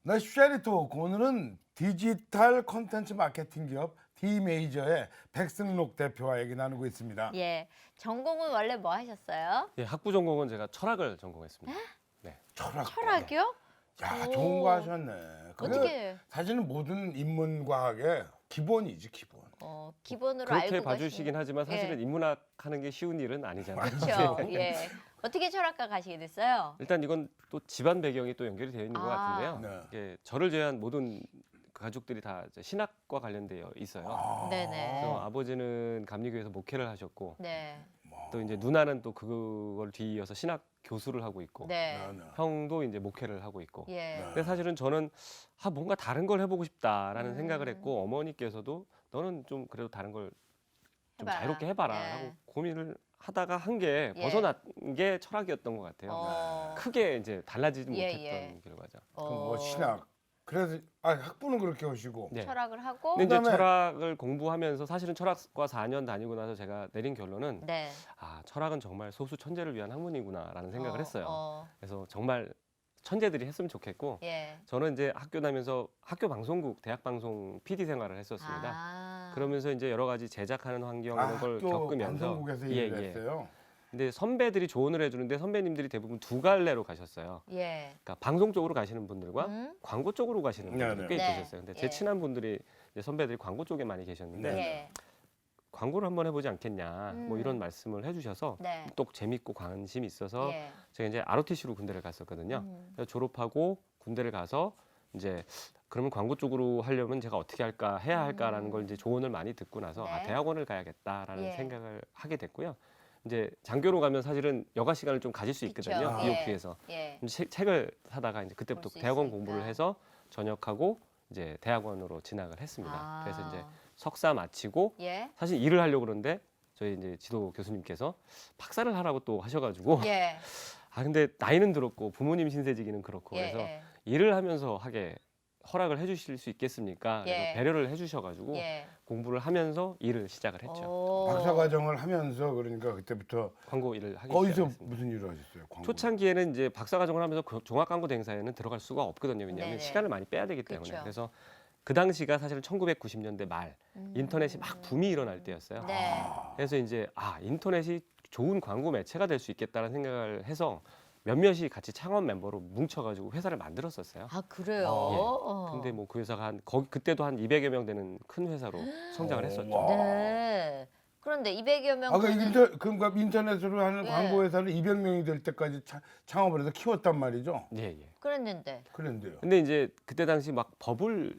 나 쉐리토 오늘은 디지털 콘텐츠 마케팅 기업 D메이저의 백승록 대표와 얘기 나누고 있습니다. 예. 전공은 원래 뭐 하셨어요? 예, 학부 전공은 제가 철학을 전공했습니다. 철학. 철학이요? 야, 오. 좋은 거 하셨네. 그게 어떻게 사실은 모든 인문 과학의 기본이지, 기본. 기본으로 그렇게 알고 봐주시긴 가시는- 하지만 사실은 예. 인문학 하는 게 쉬운 일은 아니잖아요. 그렇죠. 예. 어떻게 철학과 가시게 됐어요? 일단 이건 또 집안 배경이 또 연결이 되어 있는 것 같은데요. 네. 이게 저를 제외한 모든 가족들이 다 이제 신학과 관련되어 있어요. 네네. 그래서 아버지는 감리교에서 목회를 하셨고 네. 또 이제 누나는 또 그걸 뒤이어서 신학 교수를 하고 있고 네. 형도 이제 목회를 하고 있고. 예. 근데 사실은 저는 뭔가 다른 걸 해보고 싶다라는 생각을 했고 어머니께서도 너는 좀 그래도 다른 걸 좀 해봐라. 자유롭게 해봐라 예. 하고 고민을 하다가 한 게 예. 벗어난 게 철학이었던 것 같아요. 어. 크게 이제 달라지지 예, 못했던 예. 결과죠. 그럼 뭐 신학. 그래서 학부는 그렇게 하시고. 네. 철학을 하고 근데 이제 그다음에- 철학을 공부하면서 사실은 철학과 4년 다니고 나서 제가 내린 결론은 네. 철학은 정말 소수 천재를 위한 학문이구나라는 생각을 했어요. 어. 그래서 정말 천재들이 했으면 좋겠고 예. 저는 이제 학교 다니면서 학교 방송국 대학 방송 PD 생활을 했었습니다. 아. 그러면서 이제 여러 가지 제작하는 환경 이런 걸 학교 겪으면서 방송국에서 일을 했어요. 근데 선배들이 조언을 해주는데 선배님들이 대부분 두 갈래로 가셨어요. 예. 그러니까 방송 쪽으로 가시는 분들과 광고 쪽으로 가시는 분들이 네네. 꽤 네. 계셨어요. 근데 제 예. 친한 분들이 이제 선배들이 광고 쪽에 많이 계셨는데 네. 예. 광고를 한번 해보지 않겠냐 뭐 이런 말씀을 해주셔서 네. 또 재밌고 관심이 있어서 예. 제가 이제 ROTC로 군대를 갔었거든요. 그래서 졸업하고 군대를 가서 이제 그러면 광고 쪽으로 하려면 제가 어떻게 할까 해야 할까라는 걸 이제 조언을 많이 듣고 나서 네. 대학원을 가야겠다라는 예. 생각을 하게 됐고요. 이제 장교로 가면 사실은 여가 시간을 좀 가질 수 그쵸. 있거든요. 예. BOQ에서 예. 책을 사다가 이제 그때부터 볼수 대학원 있으니까. 공부를 해서 전역하고 이제 대학원으로 진학을 했습니다. 아. 그래서 이제 석사 마치고 예. 사실 일을 하려고 그러는데 저희 이제 지도 교수님께서 박사를 하라고 또 하셔가지고 예. 근데 나이는 들었고 부모님 신세지기는 그렇고 예. 그래서 예. 일을 하면서 하게 허락을 해주실 수 있겠습니까? 그래서 예. 배려를 해주셔가지고 예. 공부를 하면서 일을 시작을 했죠. 오. 박사 과정을 하면서 그러니까 그때부터 광고 일을 하기 거기서 시작했습니다. 무슨 일을 하셨어요? 광고. 초창기에는 이제 박사 과정을 하면서 종합 광고 대행사에는 들어갈 수가 없거든요. 왜냐하면 네네. 시간을 많이 빼야 되기 때문에. 그쵸. 그래서 그 당시가 사실은 1990년대 말 인터넷이 막 붐이 일어날 때였어요. 네. 그래서 이제 인터넷이 좋은 광고 매체가 될 수 있겠다는 생각을 해서 몇몇이 같이 창업 멤버로 뭉쳐가지고 회사를 만들었었어요. 아 그래요. 예. 근데 뭐 그 회사가 그때도 한 200여 명 되는 큰 회사로 성장을 했었죠. 와. 네. 그런데 200여 명. 그러니까 인터넷으로 하는 예. 광고 회사를 200명이 될 때까지 창업을 해서 키웠단 말이죠. 예, 예. 그랬는데. 그런데요. 근데 이제 그때 당시 막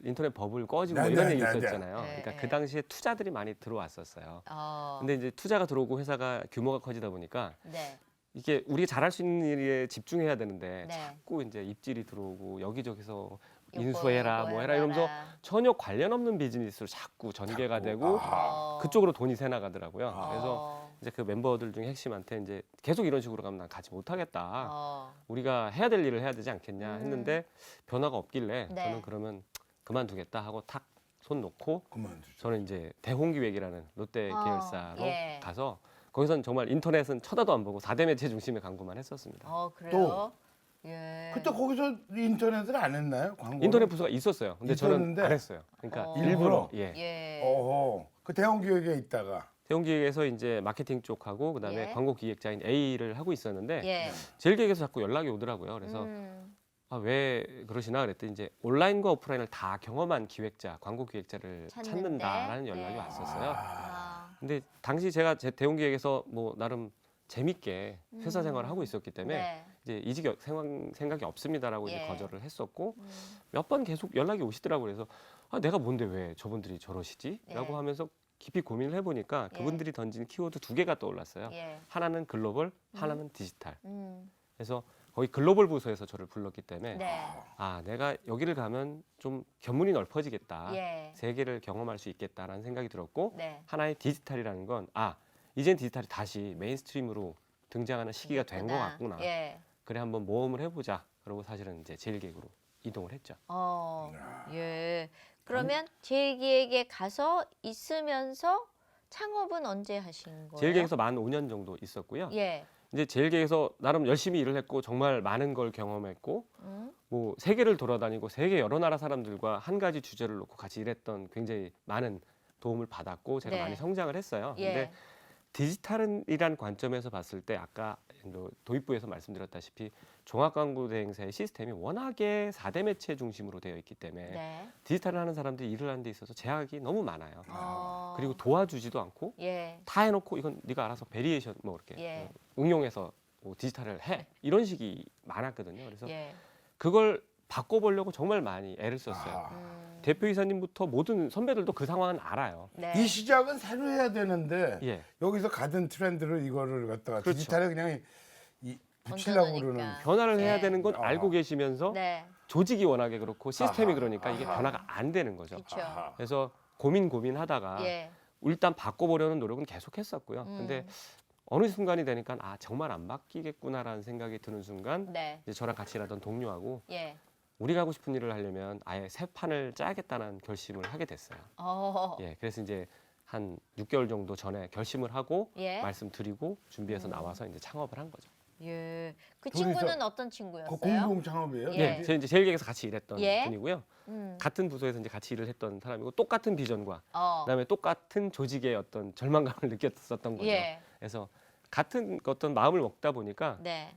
인터넷 버블 꺼지고 뭐 이런 네, 얘기 네, 네. 있었잖아요. 네, 그러니까 네. 그 당시에 투자들이 많이 들어왔었어요. 어. 근데 이제 투자가 들어오고 회사가 규모가 커지다 보니까 네. 이게 우리가 잘할 수 있는 일에 집중해야 되는데 네. 자꾸 이제 입질이 들어오고 여기저기서 요거, 인수해라 요거 뭐 해라 이러면서 해봐라. 전혀 관련 없는 비즈니스로 자꾸 전개가 되고 어. 그쪽으로 돈이 새 나가더라고요. 그래서 어. 이제 그 멤버들 중에 핵심한테 이제 계속 이런 식으로 가면 난 가지 못하겠다. 어. 우리가 해야 될 일을 해야 되지 않겠냐 했는데 변화가 없길래 네. 저는 그러면 그만두겠다 하고 탁 손 놓고 그만두죠. 저는 이제 대홍기획이라는 롯데 어, 계열사로 예. 가서 거기선 정말 인터넷은 쳐다도 안 보고 4대 매체 중심의 광고만 했었습니다. 그래요? 예. 그때 거기서 인터넷을 안 했나요? 광고. 인터넷 부서가 있었어요. 근데 저는 있었는데? 안 했어요. 그러니까 어. 일부러 일부러? 예. 예. 어허. 그 대형 기획에 있다가 대홍기획에서 이제 마케팅 쪽하고 그다음에 예. 광고 기획자인 A를 하고 있었는데 예. 제일기획에서 자꾸 연락이 오더라고요. 그래서 왜 그러시나 그랬더니 이제 온라인과 오프라인을 다 경험한 기획자, 광고 기획자를 찾는데? 찾는다라는 연락이 네. 왔었어요. 아. 근데 당시 제가 제 대홍기획에서 뭐 나름 재밌게 회사 생활을 하고 있었기 때문에 네. 이제 이직 생각이 없습니다라고 이제 예. 거절을 했었고 몇 번 계속 연락이 오시더라고요. 그래서 내가 뭔데 왜 저분들이 저러시지?라고 예. 하면서 깊이 고민을 해보니까 예. 그분들이 던진 키워드 두 개가 떠올랐어요. 예. 하나는 글로벌, 하나는 디지털. 음. 그래서 거기 글로벌 부서에서 저를 불렀기 때문에 네. 내가 여기를 가면 좀 견문이 넓어지겠다. 예. 세계를 경험할 수 있겠다라는 생각이 들었고 네. 하나의 디지털이라는 건 이젠 디지털이 다시 메인스트림으로 등장하는 시기가 된 것 같구나. 예. 그래 한번 모험을 해보자. 그러고 사실은 이제 제일기획으로 이동을 했죠. 예. 그러면 제일기획에 가서 있으면서 창업은 언제 하신 거예요? 제일기획에서 만 5년 정도 있었고요. 예. 이제 제일기획에서 나름 열심히 일을 했고 정말 많은 걸 경험했고 음. 뭐 세계를 돌아다니고 세계 여러 나라 사람들과 한 가지 주제를 놓고 같이 일했던 굉장히 많은 도움을 받았고 제가 네. 많이 성장을 했어요. 예. 근데 디지털이란 관점에서 봤을 때 아까 도입부에서 말씀드렸다시피 종합광고대행사의 시스템이 워낙에 4대 매체 중심으로 되어 있기 때문에 네. 디지털을 하는 사람들이 일을 하는 데 있어서 제약이 너무 많아요. 그리고 어. 도와주지도 않고 예. 다 해놓고 이건 네가 알아서 베리에이션 뭐 이렇게 예. 응용해서 뭐 디지털을 해 이런 식이 많았거든요. 그래서 예. 그걸 바꿔보려고 정말 많이 애를 썼어요. 아, 대표이사님부터 모든 선배들도 그 상황은 알아요. 네. 이 시작은 새로 해야 되는데 예. 여기서 가진 트렌드를 이거를 갖다가 그렇죠. 디지털에 그냥 붙이려고 얹어놓으니까. 그러는. 변화를 해야 네. 되는 건 아하. 알고 계시면서 네. 조직이 워낙에 그렇고 시스템이 아하. 그러니까 이게 아하. 변화가 안 되는 거죠. 그렇죠. 아하. 그래서 고민하다가 예. 일단 바꿔보려는 노력은 계속했었고요. 근데 어느 순간이 되니까 아 정말 안 바뀌겠구나라는 생각이 드는 순간 네. 이제 저랑 같이 일하던 동료하고 예. 우리가 하고 싶은 일을 하려면 아예 새 판을 짜야겠다는 결심을 하게 됐어요. 예. 그래서 이제 한 6개월 정도 전에 결심을 하고 예. 말씀드리고 준비해서 나와서 이제 창업을 한 거죠. 예. 그 둘이서 친구는 어떤 친구였어요? 공동 창업이에요? 예. 제가 이제 제일기획에서 같이 일했던 예. 분이고요. 음. 같은 부서에서 이제 같이 일을 했던 사람이고 똑같은 비전과 어. 그다음에 똑같은 조직의 어떤 절망감을 느꼈었던 거죠. 예. 그래서 같은 어떤 마음을 먹다 보니까 네.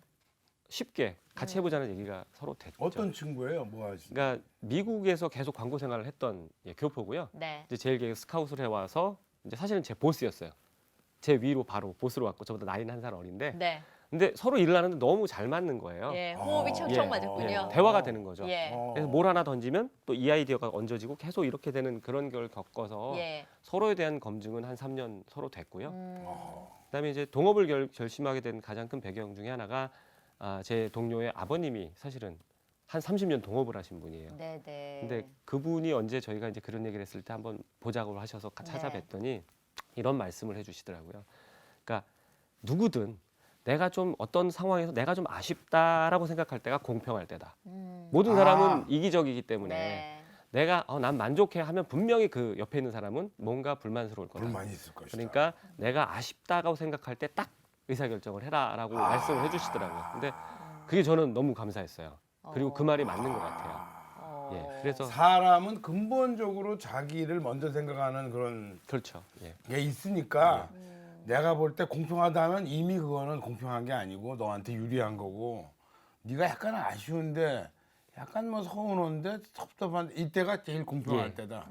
쉽게 같이 해보자는 얘기가 서로 됐죠. 어떤 친구예요? 뭐 하시는? 그러니까 미국에서 계속 광고 생활을 했던 교포고요. 네. 이제 제일기획 스카웃을 해와서 이제 사실은 제 보스였어요. 제 위로 바로 보스로 왔고 저보다 나이는 한 살 어린데 네. 근데 서로 일을 하는데 너무 잘 맞는 거예요. 예. 호흡이 어. 척척 예. 맞았군요. 대화가 되는 거죠. 예. 그래서 뭘 하나 던지면 또 이 아이디어가 얹어지고 계속 이렇게 되는 그런 걸 겪어서 예. 서로에 대한 검증은 한 3년 서로 됐고요. 음. 그다음에 이제 동업을 결심하게 된 가장 큰 배경 중에 하나가 제 동료의 아버님이 사실은 한 30년 동업을 하신 분이에요. 네, 네. 근데 그분이 언제 저희가 이제 그런 얘기를 했을 때 한번 보자고 하셔서 네. 찾아뵀더니 이런 말씀을 해주시더라고요. 그러니까 누구든 내가 좀 어떤 상황에서 내가 좀 아쉽다라고 생각할 때가 공평할 때다. 모든 사람은 이기적이기 때문에 네. 내가 난 만족해 하면 분명히 그 옆에 있는 사람은 뭔가 불만스러울 거다. 불만이 있을 것이다. 그러니까 내가 아쉽다고 생각할 때 딱 의사결정을 해라라고 말씀을 해주시더라고요. 근데 그게 저는 너무 감사했어요. 그리고 그 말이 맞는 것 같아요. 예, 그래서 사람은 근본적으로 자기를 먼저 생각하는 그런 그렇죠. 예. 게 있으니까 내가 볼 때 공평하다면 이미 그거는 공평한 게 아니고 너한테 유리한 거고 네가 약간 아쉬운데 약간 뭐 서운한데 섭섭한 이때가 제일 공평할 예. 때다.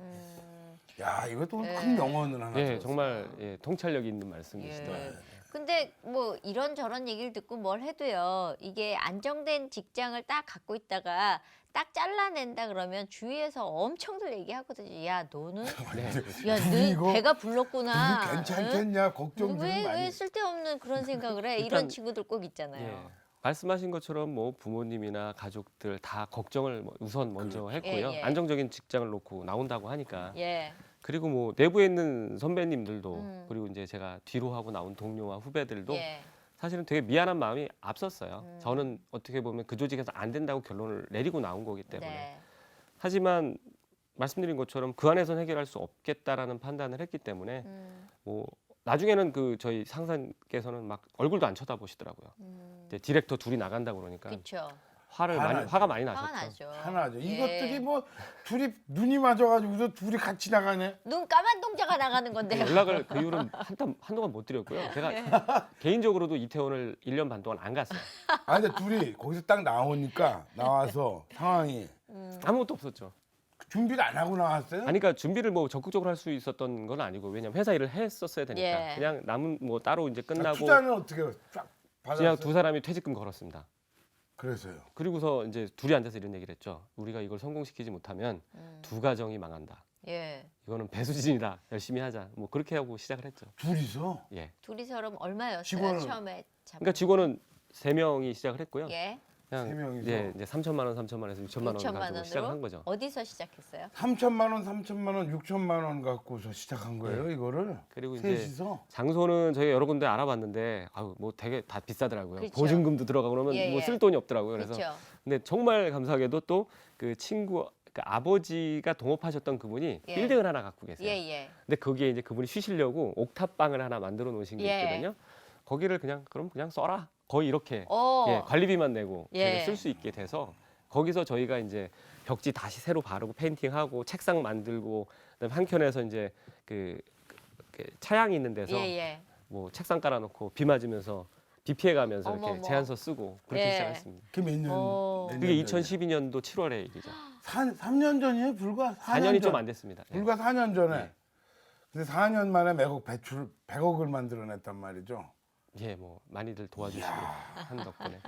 야 이것도 예. 큰 명언을 하나 예, 들었어요. 정말 통찰력 있는 말씀이시더라고요. 예. 근데 뭐 이런저런 얘기를 듣고 뭘 해도요. 이게 안정된 직장을 딱 갖고 있다가 딱 잘라낸다 그러면 주위에서 엄청들 얘기하거든요. 야, 너는 네. 야, 둘이 이거- 너 배가 불렀구나. 그게 괜찮겠냐 걱정 좀 왜 많이. 쓸데없는 그런 생각을 해? 일단- 이런 친구들 꼭 있잖아요. 예. 말씀하신 것처럼 뭐 부모님이나 가족들 다 걱정을 우선 먼저 했고요. 예, 예. 안정적인 직장을 놓고 나온다고 하니까. 예. 그리고 뭐 내부에 있는 선배님들도 음. 그리고 이제 제가 뒤로 하고 나온 동료와 후배들도 예. 사실은 되게 미안한 마음이 앞섰어요. 저는 어떻게 보면 그 조직에서 안 된다고 결론을 내리고 나온 거기 때문에. 네. 하지만 말씀드린 것처럼 그 안에서는 해결할 수 없겠다라는 판단을 했기 때문에 뭐 나중에는 그 저희 상사께서는 막 얼굴도 안 쳐다보시더라고요. 이제 디렉터 둘이 나간다 그러니까 그렇죠. 화나죠. 화가 많이 화가 나셨죠. 나죠. 하나죠. 예. 이것들이 뭐 둘이 눈이 맞아가지고서 둘이 같이 나가네. 눈 까만 동자가 나가는 건데요. 연락을 그 이후로는 한동안 못 드렸고요. 제가 개인적으로도 이태원을 1년 반 동안 안 갔어요. 아 근데 둘이 거기서 딱 나오니까 나와서 상황이 아무것도 없었죠. 준비를 안 하고 나왔어요. 아니 그러니까 준비를 뭐 적극적으로 할 수 있었던 건 아니고 왜냐면 회사 일을 했었어야 되니까 예. 그냥 남은 뭐 따로 이제 끝나고 투자는 어떻게 쫙 받았어요? 그냥 두 사람이 퇴직금 걸었습니다. 그래서요. 그리고서 이제 둘이 앉아서 이런 얘기를 했죠. 우리가 이걸 성공시키지 못하면 두 가정이 망한다. 예. 이거는 배수진이다. 열심히 하자. 뭐 그렇게 하고 시작을 했죠. 둘이서 예. 둘이서 그럼 얼마였어요? 직원은- 처음에 잡은 그러니까 직원은 3명이 시작을 했고요. 예. 세 명이서? 이제 3천만 원, 3천만 원에서 6천만 원 6천만 가지고 원으로 시작을 한 거죠. 어디서 시작했어요? 3천만 원, 3천만 원, 6천만 원 갖고서 시작한 거예요. 이거를 그리고 이제 셋이서. 장소는 저희가 여러 군데 알아봤는데 아유 뭐 되게 다 비싸더라고요. 그렇죠. 보증금도 들어가고 그러면 예, 뭐 예. 쓸 돈이 없더라고요. 그래서 그렇죠. 근데 정말 감사하게도 또 그 친구 그 아버지가 동업하셨던 그분이 예. 빌딩을 하나 갖고 계세요. 예, 예. 근데 거기에 이제 그분이 쉬시려고 옥탑방을 하나 만들어 놓으신 게 예. 있거든요. 거기를 그냥 써라. 거의 이렇게 오. 관리비만 내고 예. 쓸 수 있게 돼서 거기서 저희가 이제 벽지 다시 새로 바르고 페인팅하고 책상 만들고 그다음에 한켠에서 이제 그 차양이 있는 데서 예, 예. 뭐 책상 깔아놓고 비 맞으면서 비 피해가면서 이렇게 어머머. 제안서 쓰고 그렇게 예. 시작했습니다. 그게 몇 년? 오. 몇 그게 년 전이에요? 2012년도 7월의 일이죠. 3년 전이에요? 불과 4년이 좀 전. 안 됐습니다. 예. 불과 4년 전에. 네. 근데 4년 만에 매국 배출 100억을 만들어냈단 말이죠. 예, 뭐 많이들 도와주시고 한 덕분에.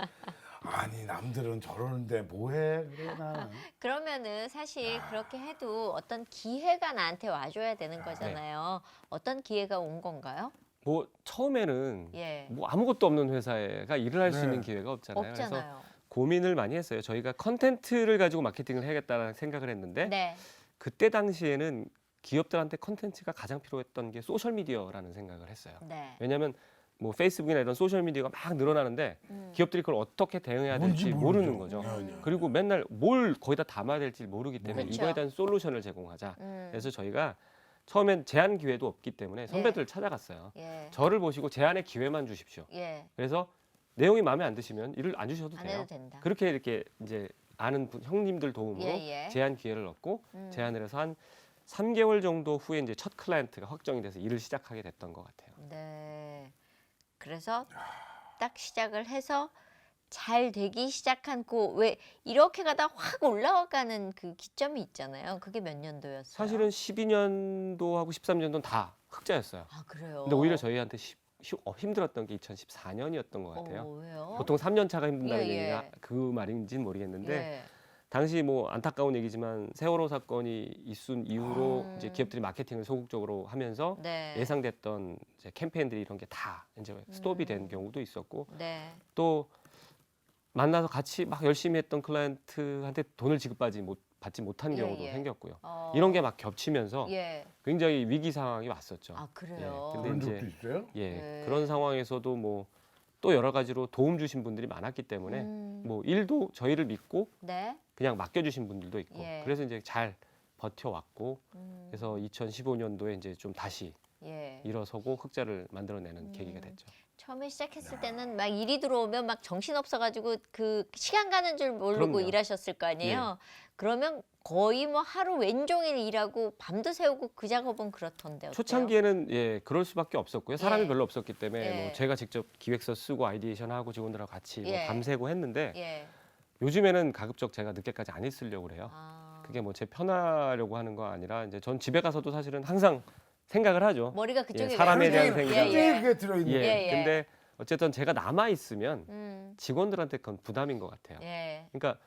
아니 남들은 저러는데 뭐해 그래 나는. 그러면은 사실 그렇게 해도 어떤 기회가 나한테 와줘야 되는 거잖아요. 어떤 기회가 온 건가요? 뭐 처음에는 예. 뭐 아무것도 없는 회사가 일을 할 수 네. 있는 기회가 없잖아요. 그래서 없잖아요. 고민을 많이 했어요. 저희가 컨텐츠를 가지고 마케팅을 해야겠다는 생각을 했는데 네. 그때 당시에는 기업들한테 컨텐츠가 가장 필요했던 게 소셜 미디어라는 생각을 했어요. 네. 왜냐하면 뭐 페이스북이나 이런 소셜 미디어가 막 늘어나는데 기업들이 그걸 어떻게 대응해야 뭔지 될지 모르는 거죠. 네. 그리고 맨날 뭘 거기다 담아야 될지 모르기 때문에 그렇죠. 이거에 대한 솔루션을 제공하자. 음. 그래서 저희가 처음엔 제안 기회도 없기 때문에 선배들을 찾아갔어요. 예. 저를 보시고 제안의 기회만 주십시오. 예. 그래서 내용이 마음에 안 드시면 일을 안 주셔도 안 돼요. 해도 된다. 그렇게 이렇게 이제 아는 형님들 도움으로 예, 예. 제안 기회를 얻고 음. 제안을 해서 한 3개월 정도 후에 이제 첫 클라이언트가 확정이 돼서 일을 시작하게 됐던 것 같아요. 네. 그래서 딱 시작을 해서 잘 되기 시작한 그 왜 이렇게 가다 확 올라가는 그 기점이 있잖아요. 그게 몇 년도였어요? 사실은 12년도하고 13년도는 다 흑자였어요. 아 그래요. 근데 오히려 저희한테 힘들었던 게 2014년이었던 것 같아요. 왜요? 보통 3년 차가 힘든다는 예, 예. 얘기가 그 말인지는 모르겠는데 예. 당시 뭐 안타까운 얘기지만 세월호 사건이 있은 이후로 이제 기업들이 마케팅을 소극적으로 하면서 네. 예상됐던 이제 캠페인들이 이런 게 다 이제 스톱이 된 경우도 있었고 네. 또 만나서 같이 막 열심히 했던 클라이언트한테 돈을 받지 못한 예, 경우도 예. 생겼고요. 어. 이런 게 막 겹치면서 예. 굉장히 위기 상황이 왔었죠. 아 그래요. 예, 근데 그런 이제 적도 있어요? 예, 네. 그런 상황에서도 뭐 또 여러 가지로 도움 주신 분들이 많았기 때문에 뭐 일도 저희를 믿고 네. 그냥 맡겨주신 분들도 있고 예. 그래서 이제 잘 버텨왔고 음. 그래서 2015년도에 이제 좀 다시 예. 일어서고 흑자를 만들어내는 계기가 됐죠. 처음에 시작했을 때는 막 일이 들어오면 막 정신 없어가지고 그 시간 가는 줄 모르고 그럼요. 일하셨을 거 아니에요. 그러면 거의 뭐 하루 왼종일 일하고 밤도 새우고 그 작업은 그렇던데 어때요? 초창기에는 예 그럴 수밖에 없었고요. 사람이 예. 별로 없었기 때문에 예. 뭐 제가 직접 기획서 쓰고 아이디에이션하고 직원들하고 같이 뭐 예. 밤새고 했는데 예. 요즘에는 가급적 제가 늦게까지 안 있으려고 그래요. 아. 그게 뭐 제 편하려고 하는 거 아니라 이제 전 집에 가서도 사실은 항상 생각을 하죠. 머리가 그쪽에 예, 사람에 왜 대한 있어요? 생각. 굉장히 그게 들어있는. 예. 예, 예. 근데 어쨌든 제가 남아 있으면 음. 직원들한테 그건 부담인 것 같아요. 예. 그러니까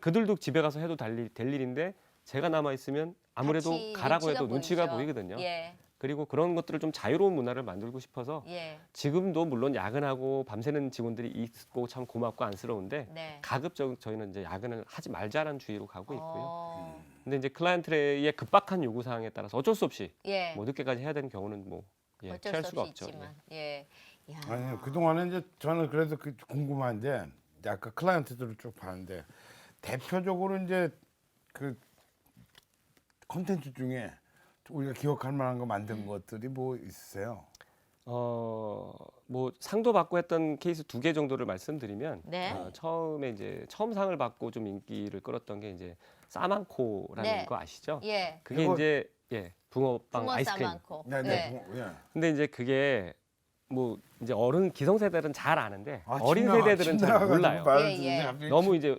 그들도 집에 가서 해도 될 일인데 제가 남아 있으면 아무래도 같이 가라고 해도 눈치가 보이죠. 보이거든요. 예. 그리고 그런 것들을 좀 자유로운 문화를 만들고 싶어서 예. 지금도 물론 야근하고 밤새는 직원들이 있고 참 고맙고 안쓰러운데 네. 가급적 저희는 이제 야근을 하지 말자라는 주의로 가고 있고요. 어. 근데 이제 클라이언트의 급박한 요구 사항에 따라서 어쩔 수 없이 예. 뭐 늦게까지 해야 되는 경우는 뭐 예, 어쩔 피할 수 수가 없이 없죠. 있지만. 예. 야. 아니 그동안에 이제 저는 그래서 궁금한데 아까 클라이언트들을 쭉 봤는데 대표적으로 이제 그 콘텐츠 중에 우리가 기억할 만한 거 만든 것들이 뭐 있으세요? 뭐 상도 받고 했던 케이스 2개 정도를 말씀드리면 네. 처음에 이제 처음 상을 받고 좀 인기를 끌었던 게 이제 싸만코라는 네. 거 아시죠? 예. 그게 이거- 이제 예, 붕어빵 붕어 아이스크림. 싸만코. 네, 네. 예. 근데 이제 그게 뭐 이제 어른 기성세대들은 잘 아는데 아, 어린 세대들은 잘 몰라요. 예, 예.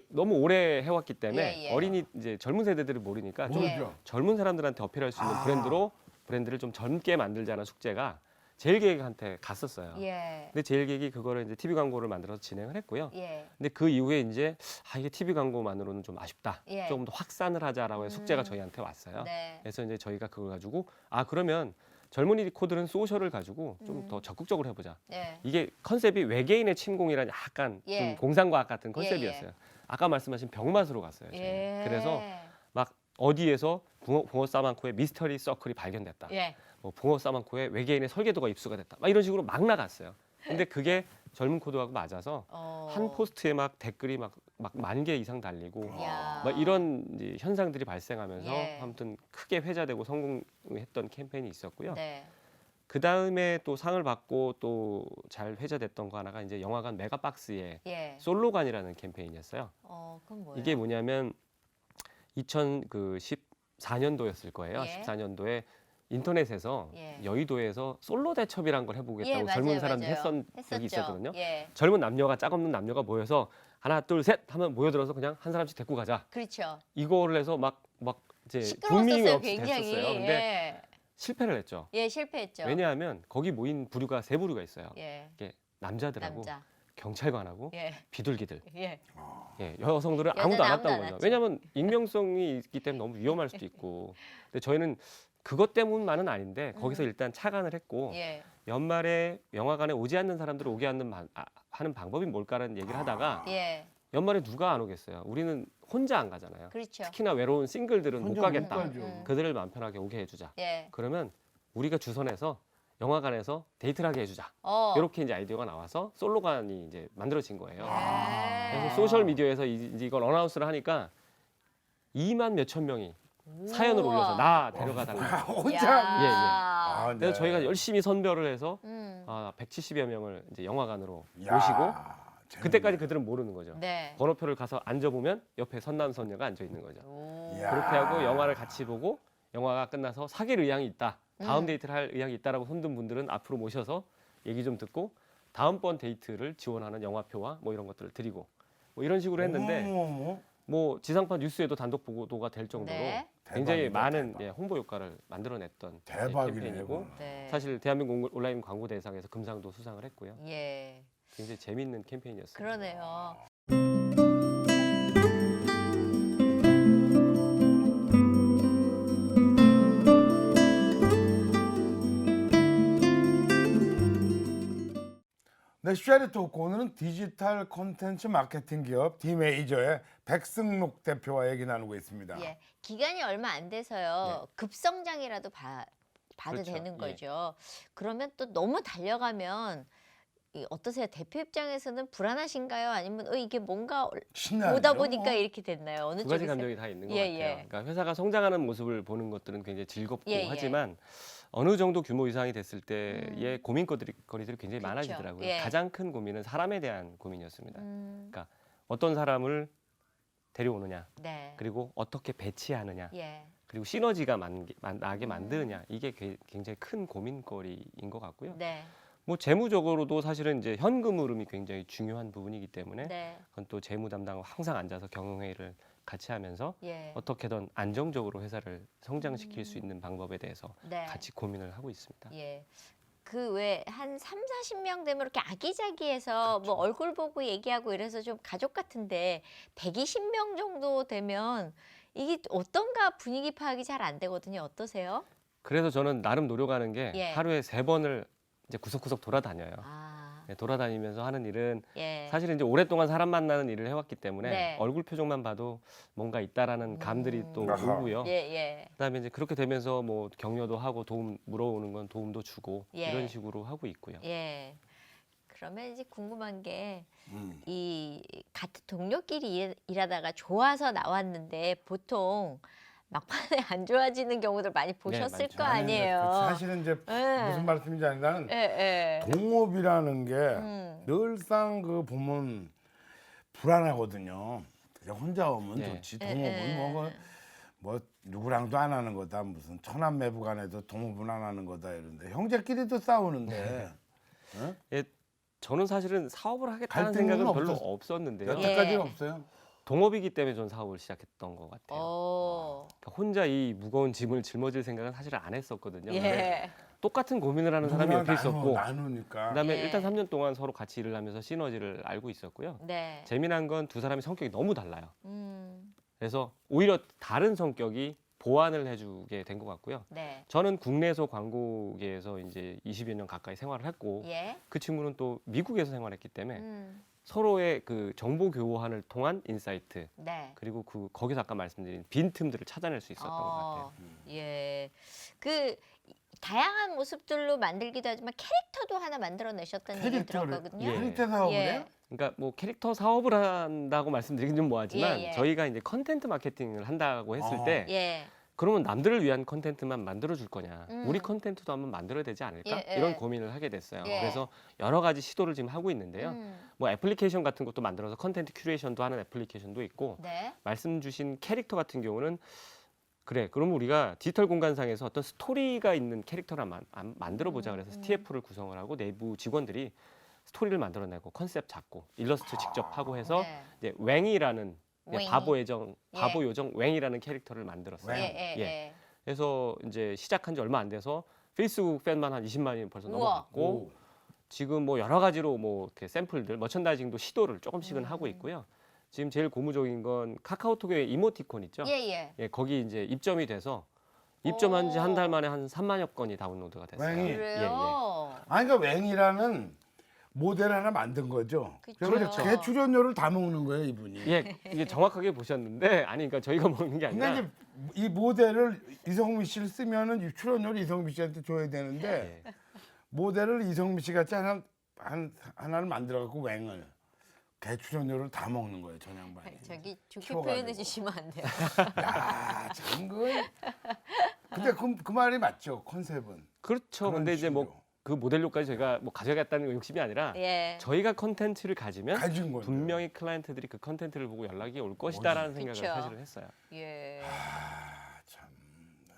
너무 오래 해왔기 때문에 예, 예. 어린이 이제 젊은 세대들이 모르니까 좀 모르죠. 젊은 사람들한테 어필할 수 있는 브랜드를 좀 젊게 만들자는 숙제가 제일기획한테 갔었어요. 예. 근데 제일기획이 그거를 이제 TV 광고를 만들어서 진행을 했고요. 예. 근데 그 이후에 이제 이게 TV 광고만으로는 좀 아쉽다. 예. 조금 더 확산을 하자라고 해서 숙제가 저희한테 왔어요. 네. 그래서 이제 저희가 그걸 가지고 그러면 젊은이 코들은 소셜을 가지고 좀 더 적극적으로 해보자. 예. 이게 컨셉이 외계인의 침공이라는 약간 예. 좀 공상과학 같은 예, 컨셉이었어요. 예. 아까 말씀하신 병맛으로 갔어요. 저희는. 예. 그래서 막 어디에서 붕어 싸만코의 미스터리 서클이 발견됐다. 예. 뭐 붕어 싸만코의 외계인의 설계도가 입수가 됐다. 막 이런 식으로 막 나갔어요. 근데 그게 젊은 코드하고 맞아서 한 포스트에 막 댓글이 막 10,000개 이상 달리고 야. 막 이런 이제 현상들이 발생하면서 예. 아무튼 크게 회자되고 성공했던 캠페인이 있었고요. 네. 그 다음에 또 상을 받고 또 잘 회자됐던 거 하나가 이제 영화관 메가박스의 예. 솔로관이라는 캠페인이었어요. 그건 뭐예요? 이게 뭐냐면 2014년도였을 거예요. 예. 14년도에 인터넷에서 예. 여의도에서 솔로 대첩이란 걸 해보겠다고 예, 젊은 맞아요, 사람들이 맞아요. 했던 적이 했었죠. 있었거든요. 예. 젊은 남녀가 짝없는 남녀가 모여서 하나 둘 셋 하면 모여들어서 그냥 한 사람씩 데리고 가자. 그렇죠. 이거를 해서 막 이제 시끄러웠었어요, 붐밍이 없이 굉장히. 됐었어요. 근데 실패를 했죠. 예, 실패했죠. 왜냐하면 거기 모인 부류가 3부류가 있어요. 예. 이게 남자들하고 남자. 경찰관하고 예. 비둘기들. 예. 예, 여성들은 여자는 아무도 안 아무도 왔다는 안 거죠. 왔죠. 왜냐하면 익명성이 있기 때문에 너무 위험할 수도 있고. 근데 저희는 그것 때문만은 아닌데 거기서 일단 착안을 했고 예. 연말에 영화관에 오지 않는 사람들을 오게 하는 방법이 뭘까라는 얘기를 하다가 예. 연말에 누가 안 오겠어요. 우리는 혼자 안 가잖아요. 그렇죠. 특히나 외로운 싱글들은 못 혼자 가겠다. 못 가죠. 그들을 마음 편하게 오게 해주자. 예. 그러면 우리가 주선해서 영화관에서 데이트를 하게 해주자. 이렇게 이제 아이디어가 나와서 솔로관이 이제 만들어진 거예요. 그래서 소셜 미디어에서 이걸 어나운스를 하니까 2만 몇천 명이 사연을 우와. 올려서 나 데려가 달라. 혼자. 예, 예. 야. 네. 그래서 저희가 열심히 선별을 해서 음. 170여 명을 이제 영화관으로 야, 모시고 재밌네. 그때까지 그들은 모르는 거죠. 네. 번호표를 가서 앉아보면 옆에 선남선녀가 앉아 있는 거죠. 오. 야. 그렇게 하고 영화를 같이 보고 영화가 끝나서 사귈 의향이 있다. 다음 음. 데이트를 할 의향이 있다라고 손든 분들은 앞으로 모셔서 얘기 좀 듣고 다음번 데이트를 지원하는 영화표와 뭐 이런 것들을 드리고 뭐 이런 식으로 했는데 어머. 뭐 지상파 뉴스에도 단독 보도가 될 정도로 네. 굉장히 대박이다, 많은 대박. 예, 홍보 효과를 만들어냈던 대박이네, 캠페인이고 이거. 네. 사실 대한민국 온라인 광고 대상에서 금상도 수상을 했고요. 예. 굉장히 재밌는 캠페인이었습니다. 그러네요. 네, 쉐리 토크 오늘은 디지털 콘텐츠 마케팅 기업 디메이저의 백승록 대표와 얘기 나누고 있습니다. 예. 기간이 얼마 안 돼서요. 급성장이라도 봐도 그렇죠. 되는 예. 거죠. 그러면 또 너무 달려가면 어떠세요? 대표 입장에서는 불안하신가요? 아니면 이게 뭔가 신나죠. 오다 보니까 이렇게 됐나요? 어느 두 가지 쪽이세요? 감정이 다 있는 것 예, 같아요. 예. 그러니까 회사가 성장하는 모습을 보는 것들은 굉장히 즐겁고 예, 예. 하지만 어느 정도 규모 이상이 됐을 때의 고민거리들이 굉장히 그렇죠. 많아지더라고요. 예. 가장 큰 고민은 사람에 대한 고민이었습니다. 음, 그러니까 어떤 사람을 데려오느냐, 네. 그리고 어떻게 배치하느냐, 예. 그리고 시너지가 나게 만드느냐 이게 굉장히 큰 고민거리인 것 같고요. 네. 뭐 재무적으로도 사실은 이제 현금 흐름이 굉장히 중요한 부분이기 때문에 네. 그건 또 재무 담당과 항상 앉아서 경영회의를 같이 하면서 예. 어떻게든 안정적으로 회사를 성장시킬 수 있는 방법에 대해서 네. 같이 고민을 하고 있습니다. 예. 그 왜 한 40명 되면 이렇게 아기자기해서 뭐 얼굴 보고 얘기하고 이래서 좀 가족 같은데 120명 정도 되면 이게 어떤가 분위기 파악이 잘 안 되거든요. 어떠세요? 그래서 저는 나름 노력하는 게 예. 하루에 3번을 이제 구석구석 돌아다녀요. 아. 네, 돌아다니면서 하는 일은 예. 사실 이제 오랫동안 사람 만나는 일을 해왔기 때문에 네. 얼굴 표정만 봐도 뭔가 있다라는 감들이 또 아하. 오고요. 예, 예. 그다음에 이제 그렇게 되면서 뭐 격려도 하고 도움 물어오는 건 도움도 주고 예. 이런 식으로 하고 있고요. 예. 그러면 이제 궁금한 게 음. 이 같은 동료끼리 일하다가 좋아서 나왔는데 보통 막판에 안 좋아지는 경우들 많이 보셨을 많죠. 거 아니, 아니에요. 그 사실은 이제 예. 무슨 말씀인지 아니 나는 예, 예. 동업이라는 게 음. 늘상 그 보면 불안하거든요. 그냥 혼자 오면 네. 좋지. 예, 동업은 예. 뭐 누구랑도 안 하는 거다. 무슨 천안매부간에도 동업은 안 하는 거다 이런데 형제끼리도 싸우는데 응? 예, 저는 사실은 사업을 하겠다는 갈등은 생각은 별로 없었- 없었는데요. 여태까지는 예. 없어요. 동업이기 때문에 전 사업을 시작했던 것 같아요. 오. 그러니까 혼자 이 무거운 짐을 짊어질 생각은 사실 안 했었거든요. 근데 예. 똑같은 고민을 하는 사람이 옆에 있었고 나누니까. 그다음에 예. 일단 3년 동안 서로 같이 일을 하면서 시너지를 알고 있었고요. 네. 재미난 건 두 사람이 성격이 너무 달라요. 음. 그래서 오히려 다른 성격이 보완을 해주게 된 것 같고요. 네. 저는 국내에서 광고계에서 이제 20여 년 가까이 생활을 했고 예. 그 친구는 또 미국에서 생활했기 때문에 음. 서로의 그 정보 교환을 통한 인사이트 네. 그리고 거기서 아까 말씀드린 빈틈들을 찾아낼 수 있었던 것 같아요. 예. 그 다양한 모습들로 만들기도 하지만 캐릭터도 하나 만들어내셨다는 얘기 캐릭터를 들었거든요. 예. 캐릭터 사업을 해요? 그러니까 뭐 캐릭터 사업을 한다고 말씀드리긴 좀 뭐하지만 예, 예. 저희가 이제 컨텐트 마케팅을 한다고 했을 어. 때 예. 그러면 남들을 위한 컨텐츠만 만들어 줄 거냐 음. 우리 컨텐츠도 한번 만들어야 되지 않을까 예, 예. 이런 고민을 하게 됐어요. 예. 그래서 여러 가지 시도를 지금 하고 있는데요. 뭐 애플리케이션 같은 것도 만들어서 컨텐츠 큐레이션도 하는 애플리케이션도 있고 네. 말씀 주신 캐릭터 같은 경우는 그래 그럼 우리가 디지털 공간상에서 어떤 스토리가 있는 캐릭터를 만들어 보자 그래서 TF를 구성을 하고 내부 직원들이 스토리를 만들어내고 컨셉 잡고 일러스트 직접 하고 해서 네. 이제 웽이라는 웽이. 바보 예. 요정 웽이라는 캐릭터를 만들었어요. 웽. 예, 예, 예. 예. 그래서 이제 시작한 지 얼마 안 돼서 페이스북 팬만 한 20만이 벌써 우와. 넘어갔고 오. 지금 뭐 여러 가지로 뭐 이렇게 샘플들 머천다이징도 시도를 조금씩은 하고 있고요. 지금 제일 고무적인 건 카카오톡의 이모티콘 있죠? 예. 예, 거기 이제 입점이 돼서 입점한 지 한 달 만에 한 3만여 건이 다운로드가 됐어요. 웽이. 그래요. 아니 그러니까 웽이라는 모델 하나 만든 거죠. 그쵸. 그래서 개 출연료를 다 먹는 거예요, 이분이. 예, 이게 정확하게 보셨는데 아니 그러니까 저희가 먹는 게 근데 아니라 이제 이 모델을 이성미 씨를 쓰면은 이 출연료를 이성미 씨한테 줘야 되는데 예. 모델을 이성미 씨 같이 하나를 만들어 갖고 웽을 개 출연료를 다 먹는 거예요, 전 양반이. 저기 좋게 키워가지고. 표현해 주시면 안 돼요. 야, 참 근데 그 말이 맞죠, 컨셉은. 그렇죠. 그런 근데 이제 식으로. 뭐 그 모델료까지 저희가 뭐 가져가겠다는 욕심이 아니라 예. 저희가 컨텐츠를 가지면 가진 거예요. 분명히 클라이언트들이 그 컨텐츠를 보고 연락이 올 것이다라는 생각을 그쵸. 사실은 했어요. 예. 아, 참.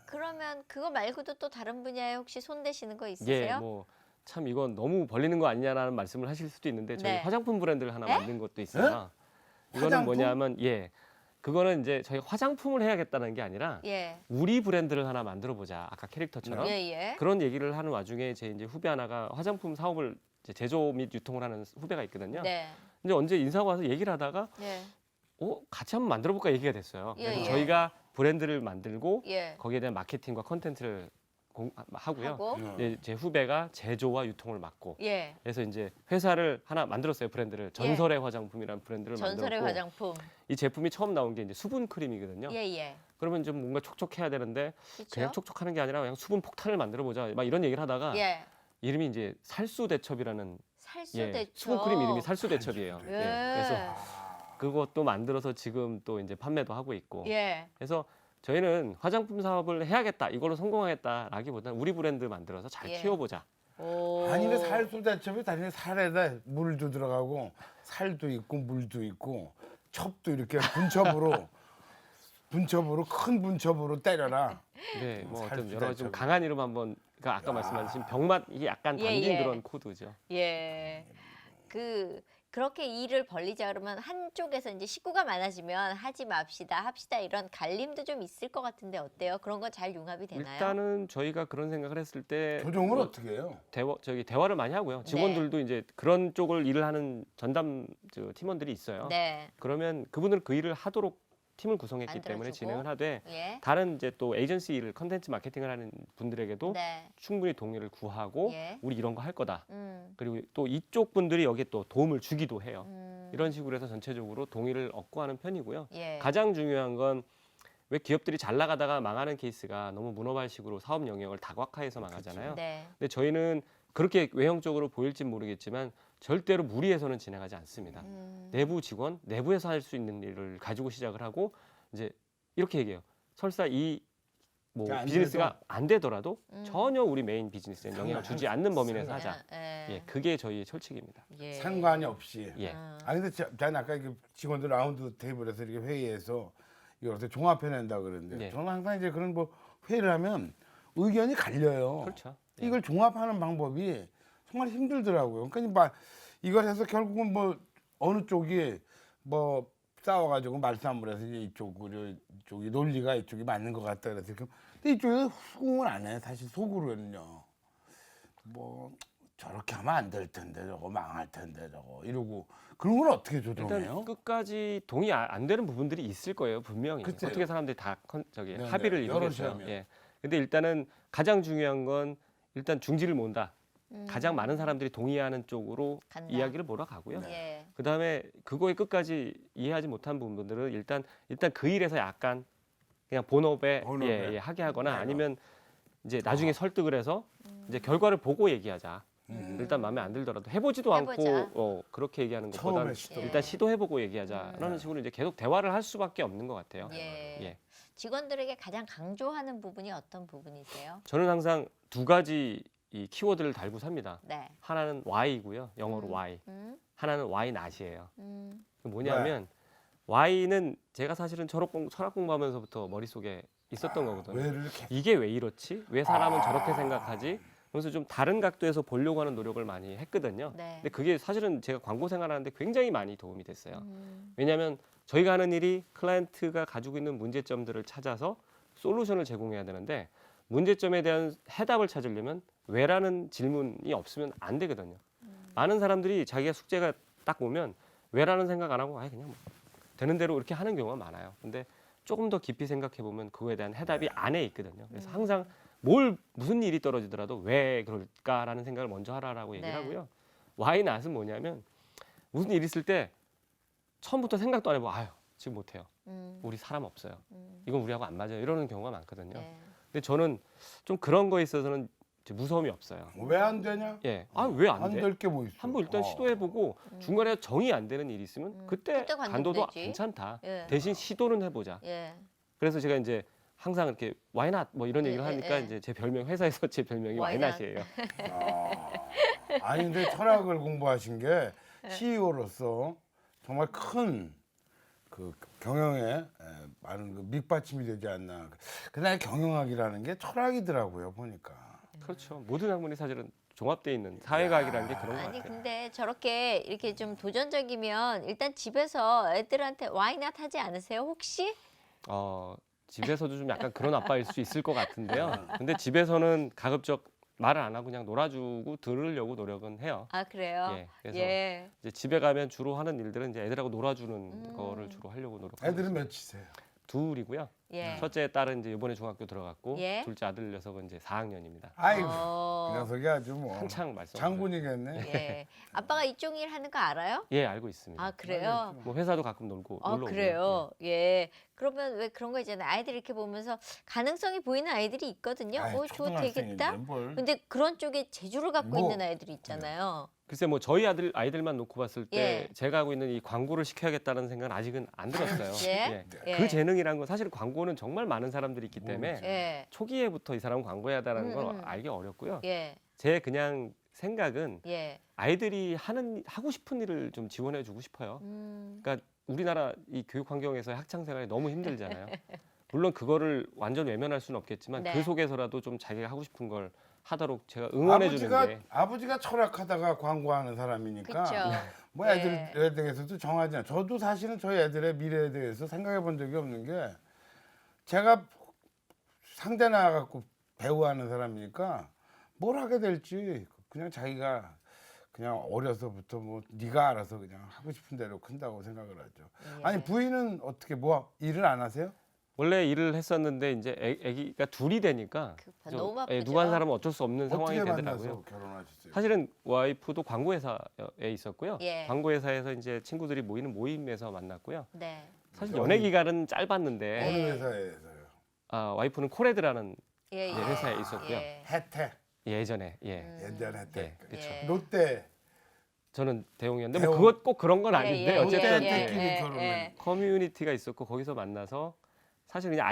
그러면 그거 말고도 또 다른 분야에 혹시 손대시는 거 있으세요? 예, 뭐 참 이건 너무 벌리는 거 아니냐라는 말씀을 하실 수도 있는데 저희 네. 화장품 브랜드를 하나 에? 만든 것도 있어요. 이거는 화장품? 뭐냐면 예, 그거는 이제 저희 화장품을 해야겠다는 게 아니라 예. 우리 브랜드를 하나 만들어 보자. 아까 캐릭터처럼 예. 그런 얘기를 하는 와중에 제 이제 후배 하나가 화장품 사업을 이제 제조 및 유통을 하는 후배가 있거든요. 네. 근데 언제 인사가 와서 얘기를 하다가 예. 같이 한번 만들어 볼까 얘기가 됐어요. 예, 그래서 예. 저희가 브랜드를 만들고 예. 거기에 대한 마케팅과 컨텐츠를 하고요. 하고 이제 제 후배가 제조와 유통을 맡고 예. 그래서 이제 회사를 하나 만들었어요. 브랜드를 전설의 화장품이라는 브랜드를 전설의 만들었고 화장품. 이 제품이 처음 나온 게 이제 수분 크림이거든요. 예. 그러면 좀 뭔가 촉촉해야 되는데 그렇죠? 그냥 촉촉하는 게 아니라 그냥 수분 폭탄을 만들어 보자. 막 이런 얘기를 하다가 예. 이름이 이제 살수대첩이라는 살수대첩. 수분 크림 이름이 살수대첩이에요. 예. 그래서 그것도 만들어서 지금 또 이제 판매도 하고 있고. 예. 그래서 저희는 화장품 사업을 해야겠다, 이걸로 성공하겠다라기보다는 우리 브랜드 만들어서 잘 예. 키워보자. 오. 아니 근데 살수대첩이 다시 살에다 물도 들어가고 살도 있고 물도 있고 첩도 이렇게 분첩으로 큰 분첩으로 때려라. 네, 뭐 어떤 살수 여러 가지 좀 대첩이. 강한 이름 한번 그러니까 아까 말씀하신 병맛 이게 약간 예, 담긴 예. 그런 코드죠. 예. 그렇게 일을 벌리자 그러면 한쪽에서 이제 식구가 많아지면 하지 맙시다, 합시다 이런 갈림도 좀 있을 것 같은데 어때요? 그런 건 잘 융합이 되나요? 일단은 저희가 그런 생각을 했을 때 조정을 어떻게 해요? 대화를 많이 하고요. 직원들도 이제 그런 쪽을 일을 하는 전담 팀원들이 있어요. 네. 그러면 그분들은 그 일을 하도록 팀을 구성했기 때문에 만들어주고. 진행을 하되 예. 다른 이제 또 에이전시 일을 컨텐츠 마케팅을 하는 분들에게도 네. 충분히 동의를 구하고 예. 우리 이런 거 할 거다. 음. 그리고 또 이쪽 분들이 여기에 또 도움을 주기도 해요. 음. 이런 식으로 해서 전체적으로 동의를 얻고 하는 편이고요. 예. 가장 중요한 건 왜 기업들이 잘 나가다가 망하는 케이스가 너무 문어발식으로 사업 영역을 다각화해서 망하잖아요. 네. 근데 저희는 그렇게 외형적으로 보일진 모르겠지만 절대로 무리해서는 진행하지 않습니다. 내부 직원, 내부에서 할 수 있는 일을 가지고 시작을 하고 이제 이렇게 얘기해요. 설사 이 뭐 안 비즈니스가 안 되더라도 음. 전혀 우리 메인 비즈니스에 영향을 주지 않는 범위 내에서 상관- 하자. 예. 예, 그게 저희의 철칙입니다. 예. 상관이 없이. 예. 아니 근데 저는 아까 그 직원들 라운드 테이블에서 이렇게 회의해서 이걸 어떻게 종합해낸다 그러는데 예. 저는 항상 이제 그런 뭐 회의를 하면 의견이 갈려요. 그렇죠. 예. 이걸 종합하는 방법이 정말 힘들더라고요. 그러니까 막 이걸 해서 결국은 뭐 어느 쪽이 뭐 싸워가지고 말싸움을 해서 이제 이쪽이 논리가 이쪽이 맞는 것 같다 그래서 근데 이쪽에 수긍을 안 해. 사실 속으로는요. 뭐 저렇게 하면 안 될 텐데 저거 망할 텐데 저거 이러고 그런 걸 어떻게 조정해요? 일단 끝까지 동의 안 되는 부분들이 있을 거예요, 분명히. 그때요. 어떻게 사람들이 다 네, 합의를 네. 이루겠어요. 여럿이 하면. 예. 근데 일단은 가장 중요한 건 일단 중지를 몬다. 가장 많은 사람들이 동의하는 쪽으로 간다. 이야기를 몰아가고요. 예. 그다음에 그거에 끝까지 이해하지 못한 부분들은 일단 그 일에서 약간 그냥 본업에 본업에. 하게 하거나 내가. 아니면 이제 나중에 설득을 해서 이제 결과를 보고 얘기하자. 일단 마음에 안 들더라도 해보지도 해보자. 않고 그렇게 얘기하는 것보다 처음에 시도. 일단 시도해보고 얘기하자라는 식으로 이제 계속 대화를 할 수밖에 없는 것 같아요. 예. 예. 직원들에게 가장 강조하는 부분이 어떤 부분이세요? 저는 항상 두 가지 이 키워드를 달고 삽니다. 네. 하나는 Y이고요, 영어로 Y. 하나는 Y 낫이에요. 뭐냐면 Y는 제가 사실은 철학 공부하면서부터 머릿속에 있었던 거거든요. 왜 이렇게 이게 왜 이렇지? 왜 사람은 저렇게 생각하지? 그래서 좀 다른 각도에서 보려고 하는 노력을 많이 했거든요. 네. 근데 그게 사실은 제가 광고 생활하는데 굉장히 많이 도움이 됐어요. 왜냐하면 저희가 하는 일이 클라이언트가 가지고 있는 문제점들을 찾아서 솔루션을 제공해야 되는데 문제점에 대한 해답을 찾으려면 왜라는 질문이 없으면 안 되거든요. 많은 사람들이 자기가 숙제가 딱 오면 왜라는 생각 안 하고 아예 그냥 뭐 되는 대로 이렇게 하는 경우가 많아요. 근데 조금 더 깊이 생각해 보면 그거에 대한 해답이 안에 있거든요. 그래서 항상 무슨 일이 떨어지더라도 왜 그럴까라는 생각을 먼저 하라라고 얘기를 네. 하고요. Why not은 뭐냐면 무슨 일 있을 때 처음부터 생각도 안 해보고 아유 지금 못해요. 우리 사람 없어요. 이건 우리하고 안 맞아요. 이러는 경우가 많거든요. 네. 근데 저는 좀 그런 거에 있어서는 무서움이 없어요. 왜 안 되냐? 예, 왜 안 안 돼? 될 게 뭐 있어? 한번 일단 시도해보고 중간에 정이 안 되는 일이 있으면 그때 그때 관두면 간도도 되지. 괜찮다. 예. 대신 시도는 해보자. 예. 그래서 제가 이제 항상 이렇게 why not 뭐 이런 예, 얘기를 예, 하니까 예. 이제 제 별명 회사에서 제 별명이 Why why not? not이에요. 아니 근데 철학을 공부하신 게 네. CEO로서 정말 큰 그 경영에 많은 그 밑받침이 되지 않나. 그날 경영학이라는 게 철학이더라고요 보니까. 그렇죠. 모든 학문이 사실은 종합돼 있는 사회과학이라는 게 그런 것 아니 같아요. 근데 저렇게 이렇게 좀 도전적이면 일단 집에서 애들한테 why not 하지 않으세요? 혹시? 집에서도 좀 약간 그런 아빠일 수 있을 것 같은데요. 근데 집에서는 가급적 말을 안 하고 그냥 놀아주고 들으려고 노력은 해요. 아 그래요? 예, 그래서 예. 이제 집에 가면 주로 하는 일들은 이제 애들하고 놀아주는 거를 주로 하려고 노력하고 애들은 있습니다. 몇이세요? 둘이고요. 예. 첫째 딸은 이제 이번에 중학교 들어갔고 예. 둘째 아들 녀석은 이제 4학년입니다. 아이고 어. 그 녀석이 아주 뭐 한창 말썽. 장군이겠네. 예. 아빠가 이쪽 일 하는 거 알아요? 예, 알고 있습니다. 아 그래요? 뭐 회사도 가끔 놀고 아 놀러 그래요? 예. 그러면 왜 그런 거 있잖아요. 아이들 이렇게 보면서 가능성이 보이는 아이들이 있거든요. 아이, 저 초등학생인데 되겠다. 뭘. 근데 그런 쪽에 재주를 갖고 뭐. 있는 아이들이 있잖아요. 글쎄 뭐 저희 아이들만 놓고 봤을 때 예. 제가 하고 있는 이 광고를 시켜야겠다는 생각은 아직은 안 들었어요. 예? 예. 그 재능이란 건 사실 광고는 정말 많은 사람들이 있기 때문에 예. 초기에부터 이 사람은 광고해야 한다는 걸 음. 알기 어렵고요. 예. 제 그냥 생각은 예. 아이들이 하고 싶은 일을 좀 지원해 주고 싶어요. 그러니까 우리나라 이 교육 환경에서 학창 생활이 너무 힘들잖아요. 물론 그거를 완전 외면할 수는 없겠지만 네. 그 속에서라도 좀 자기가 하고 싶은 걸 하도록 제가 응원해 주는 게 아버지가 철학하다가 광고하는 사람이니까 그렇죠. 뭐 네. 애들에 대해서도 정하지 않아요. 저도 사실은 저희 애들의 미래에 대해서 생각해 본 적이 없는 게 제가 상대 나와갖고 배우하는 사람이니까 뭘 하게 될지 그냥 자기가 그냥 어려서부터 뭐 네가 알아서 그냥 하고 싶은 대로 큰다고 생각을 하죠. 예. 아니 부인은 어떻게 뭐 일을 안 하세요? 원래 일을 했었는데 이제 아기가 둘이 되니까 좀, 너무 바쁘죠. 누가 한 사람은 어쩔 수 없는 상황이 어떻게 되더라고요. 만나서 결혼하셨어요? 사실은 와이프도 광고회사에 있었고요. 예. 광고회사에서 이제 친구들이 모이는 모임에서 만났고요. 네. 사실 연애 기간은 짧았는데 어느 예. 회사에서요? 와이프는 코레드라는 예. 네, 회사에 있었고요. 예. 혜택 예전에 옛날 혜택. 그렇죠. 예. 롯데 저는 대웅이었는데 대웅. 뭐 그것 꼭 그런 건 아닌데 예, 예, 어쨌든 롯데 예, 혜택끼리 예, 결혼을. 예. 커뮤니티가 있었고 거기서 만나서 사실 그냥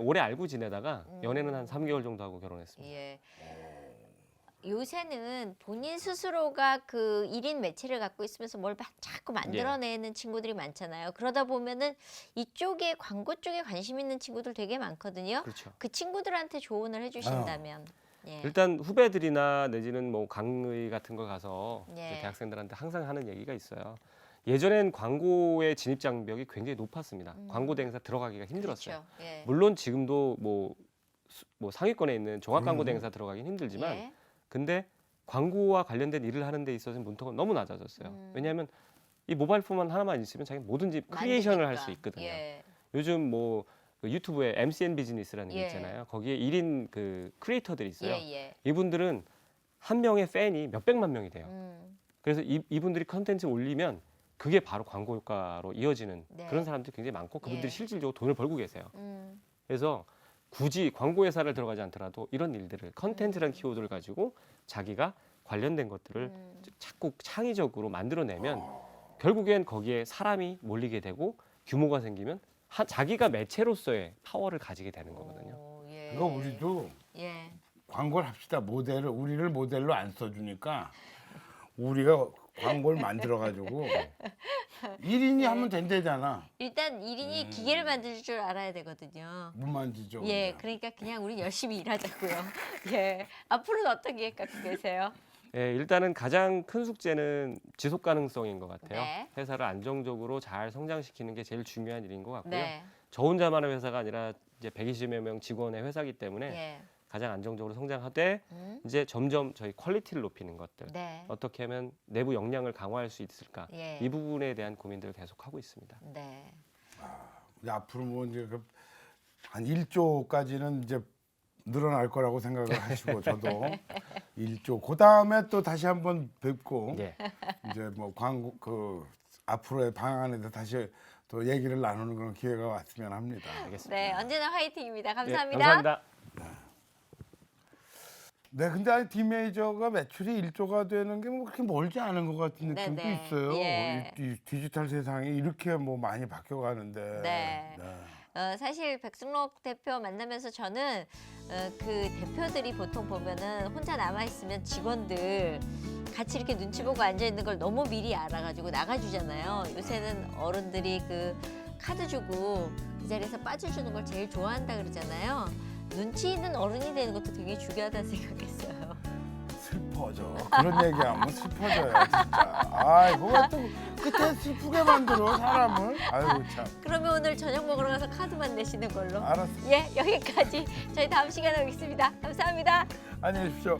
오래 알고 지내다가 연애는 한 3개월 정도 하고 결혼했습니다. 예. 요새는 본인 스스로가 그 1인 매체를 갖고 있으면서 뭘 자꾸 만들어내는 친구들이 많잖아요. 그러다 보면은 이쪽에 광고 쪽에 관심 있는 친구들 되게 많거든요. 그렇죠. 그 친구들한테 조언을 해주신다면. 예. 일단 후배들이나 내지는 뭐 강의 같은 거 가서 예. 이제 대학생들한테 항상 하는 얘기가 있어요. 예전엔 광고의 진입 장벽이 굉장히 높았습니다. 광고 대행사 들어가기가 힘들었어요. 그렇죠. 예. 물론 지금도 뭐 상위권에 있는 종합 광고 대행사 들어가긴 힘들지만 예. 근데 광고와 관련된 일을 하는 데 있어서 문턱은 너무 낮아졌어요. 왜냐하면 이 모바일 폰 하나만 있으면 자기 뭐든지 크리에이션을 할 수 만드니까. 있거든요. 예. 요즘 뭐 그 유튜브에 MCN 비즈니스라는 게 예. 있잖아요. 거기에 1인 그 크리에이터들이 있어요. 예. 예. 이분들은 한 명의 팬이 몇백만 명이 돼요. 음. 그래서 이분들이 컨텐츠 올리면 그게 바로 광고 효과로 이어지는 네. 그런 사람들이 굉장히 많고 그분들이 예. 실질적으로 돈을 벌고 계세요. 음. 그래서 굳이 광고 회사를 들어가지 않더라도 이런 일들을 컨텐츠라는 키워드를 가지고 자기가 관련된 것들을 자꾸 창의적으로 만들어내면 결국엔 거기에 사람이 몰리게 되고 규모가 생기면 자기가 매체로서의 파워를 가지게 되는 거거든요. 오, 예. 이거 우리도 예. 광고를 합시다. 우리를 모델로 안 써주니까 우리가 광고를 만들어가지고 1인이 하면 된대잖아. 일단 1인이 기계를 만들 줄 알아야 되거든요. 못 만지죠. 예, 우리가. 그러니까 그냥 우리 열심히 일하자고요. 예, 앞으로는 어떤 계획 갖고 계세요? 예, 일단은 가장 큰 숙제는 지속 가능성인 것 같아요. 네. 회사를 안정적으로 잘 성장시키는 게 제일 중요한 일인 것 같고요. 네, 저 혼자만의 회사가 아니라 이제 120여 명 직원의 회사이기 때문에 예, 가장 안정적으로 성장하되 이제 점점 저희 퀄리티를 높이는 것들 네. 어떻게 하면 내부 역량을 강화할 수 있을까 예. 이 부분에 대한 고민들을 계속 하고 있습니다. 네. 이제 앞으로 뭐 이제 한 1조까지는 이제 늘어날 거라고 생각을 하시고 저도 1조 그 다음에 또 다시 한번 뵙고 예. 이제 뭐 광고 앞으로의 방안에 대해서 다시 또 얘기를 나누는 그런 기회가 왔으면 합니다. 알겠습니다. 네, 언제나 화이팅입니다. 예, 감사합니다. 감사합니다. 네, 근데 아니 디메이저가 매출이 1조가 되는 게 뭐 그렇게 멀지 않은 것 같은 느낌도 네네. 있어요. 예. 이 디지털 세상이 이렇게 뭐 많이 바뀌어가는데. 네. 사실 백승록 대표 만나면서 저는 그 대표들이 보통 보면은 혼자 남아 있으면 직원들 같이 이렇게 눈치 보고 앉아 있는 걸 너무 미리 알아가지고 나가주잖아요. 요새는 어른들이 그 카드 주고 그 자리에서 빠져주는 걸 제일 좋아한다 그러잖아요. 눈치 있는 어른이 되는 것도 되게 중요하다는 생각했어요. 슬퍼져. 그런 얘기하면 슬퍼져요, 진짜. 아, 이거 또 끝에 슬프게 만들어 사람을. 아이고 참. 그러면 오늘 저녁 먹으러 가서 카드만 내시는 걸로. 알았어. 예, 여기까지. 저희 다음 시간에 뵙겠습니다. 감사합니다. 안녕히 계십시오.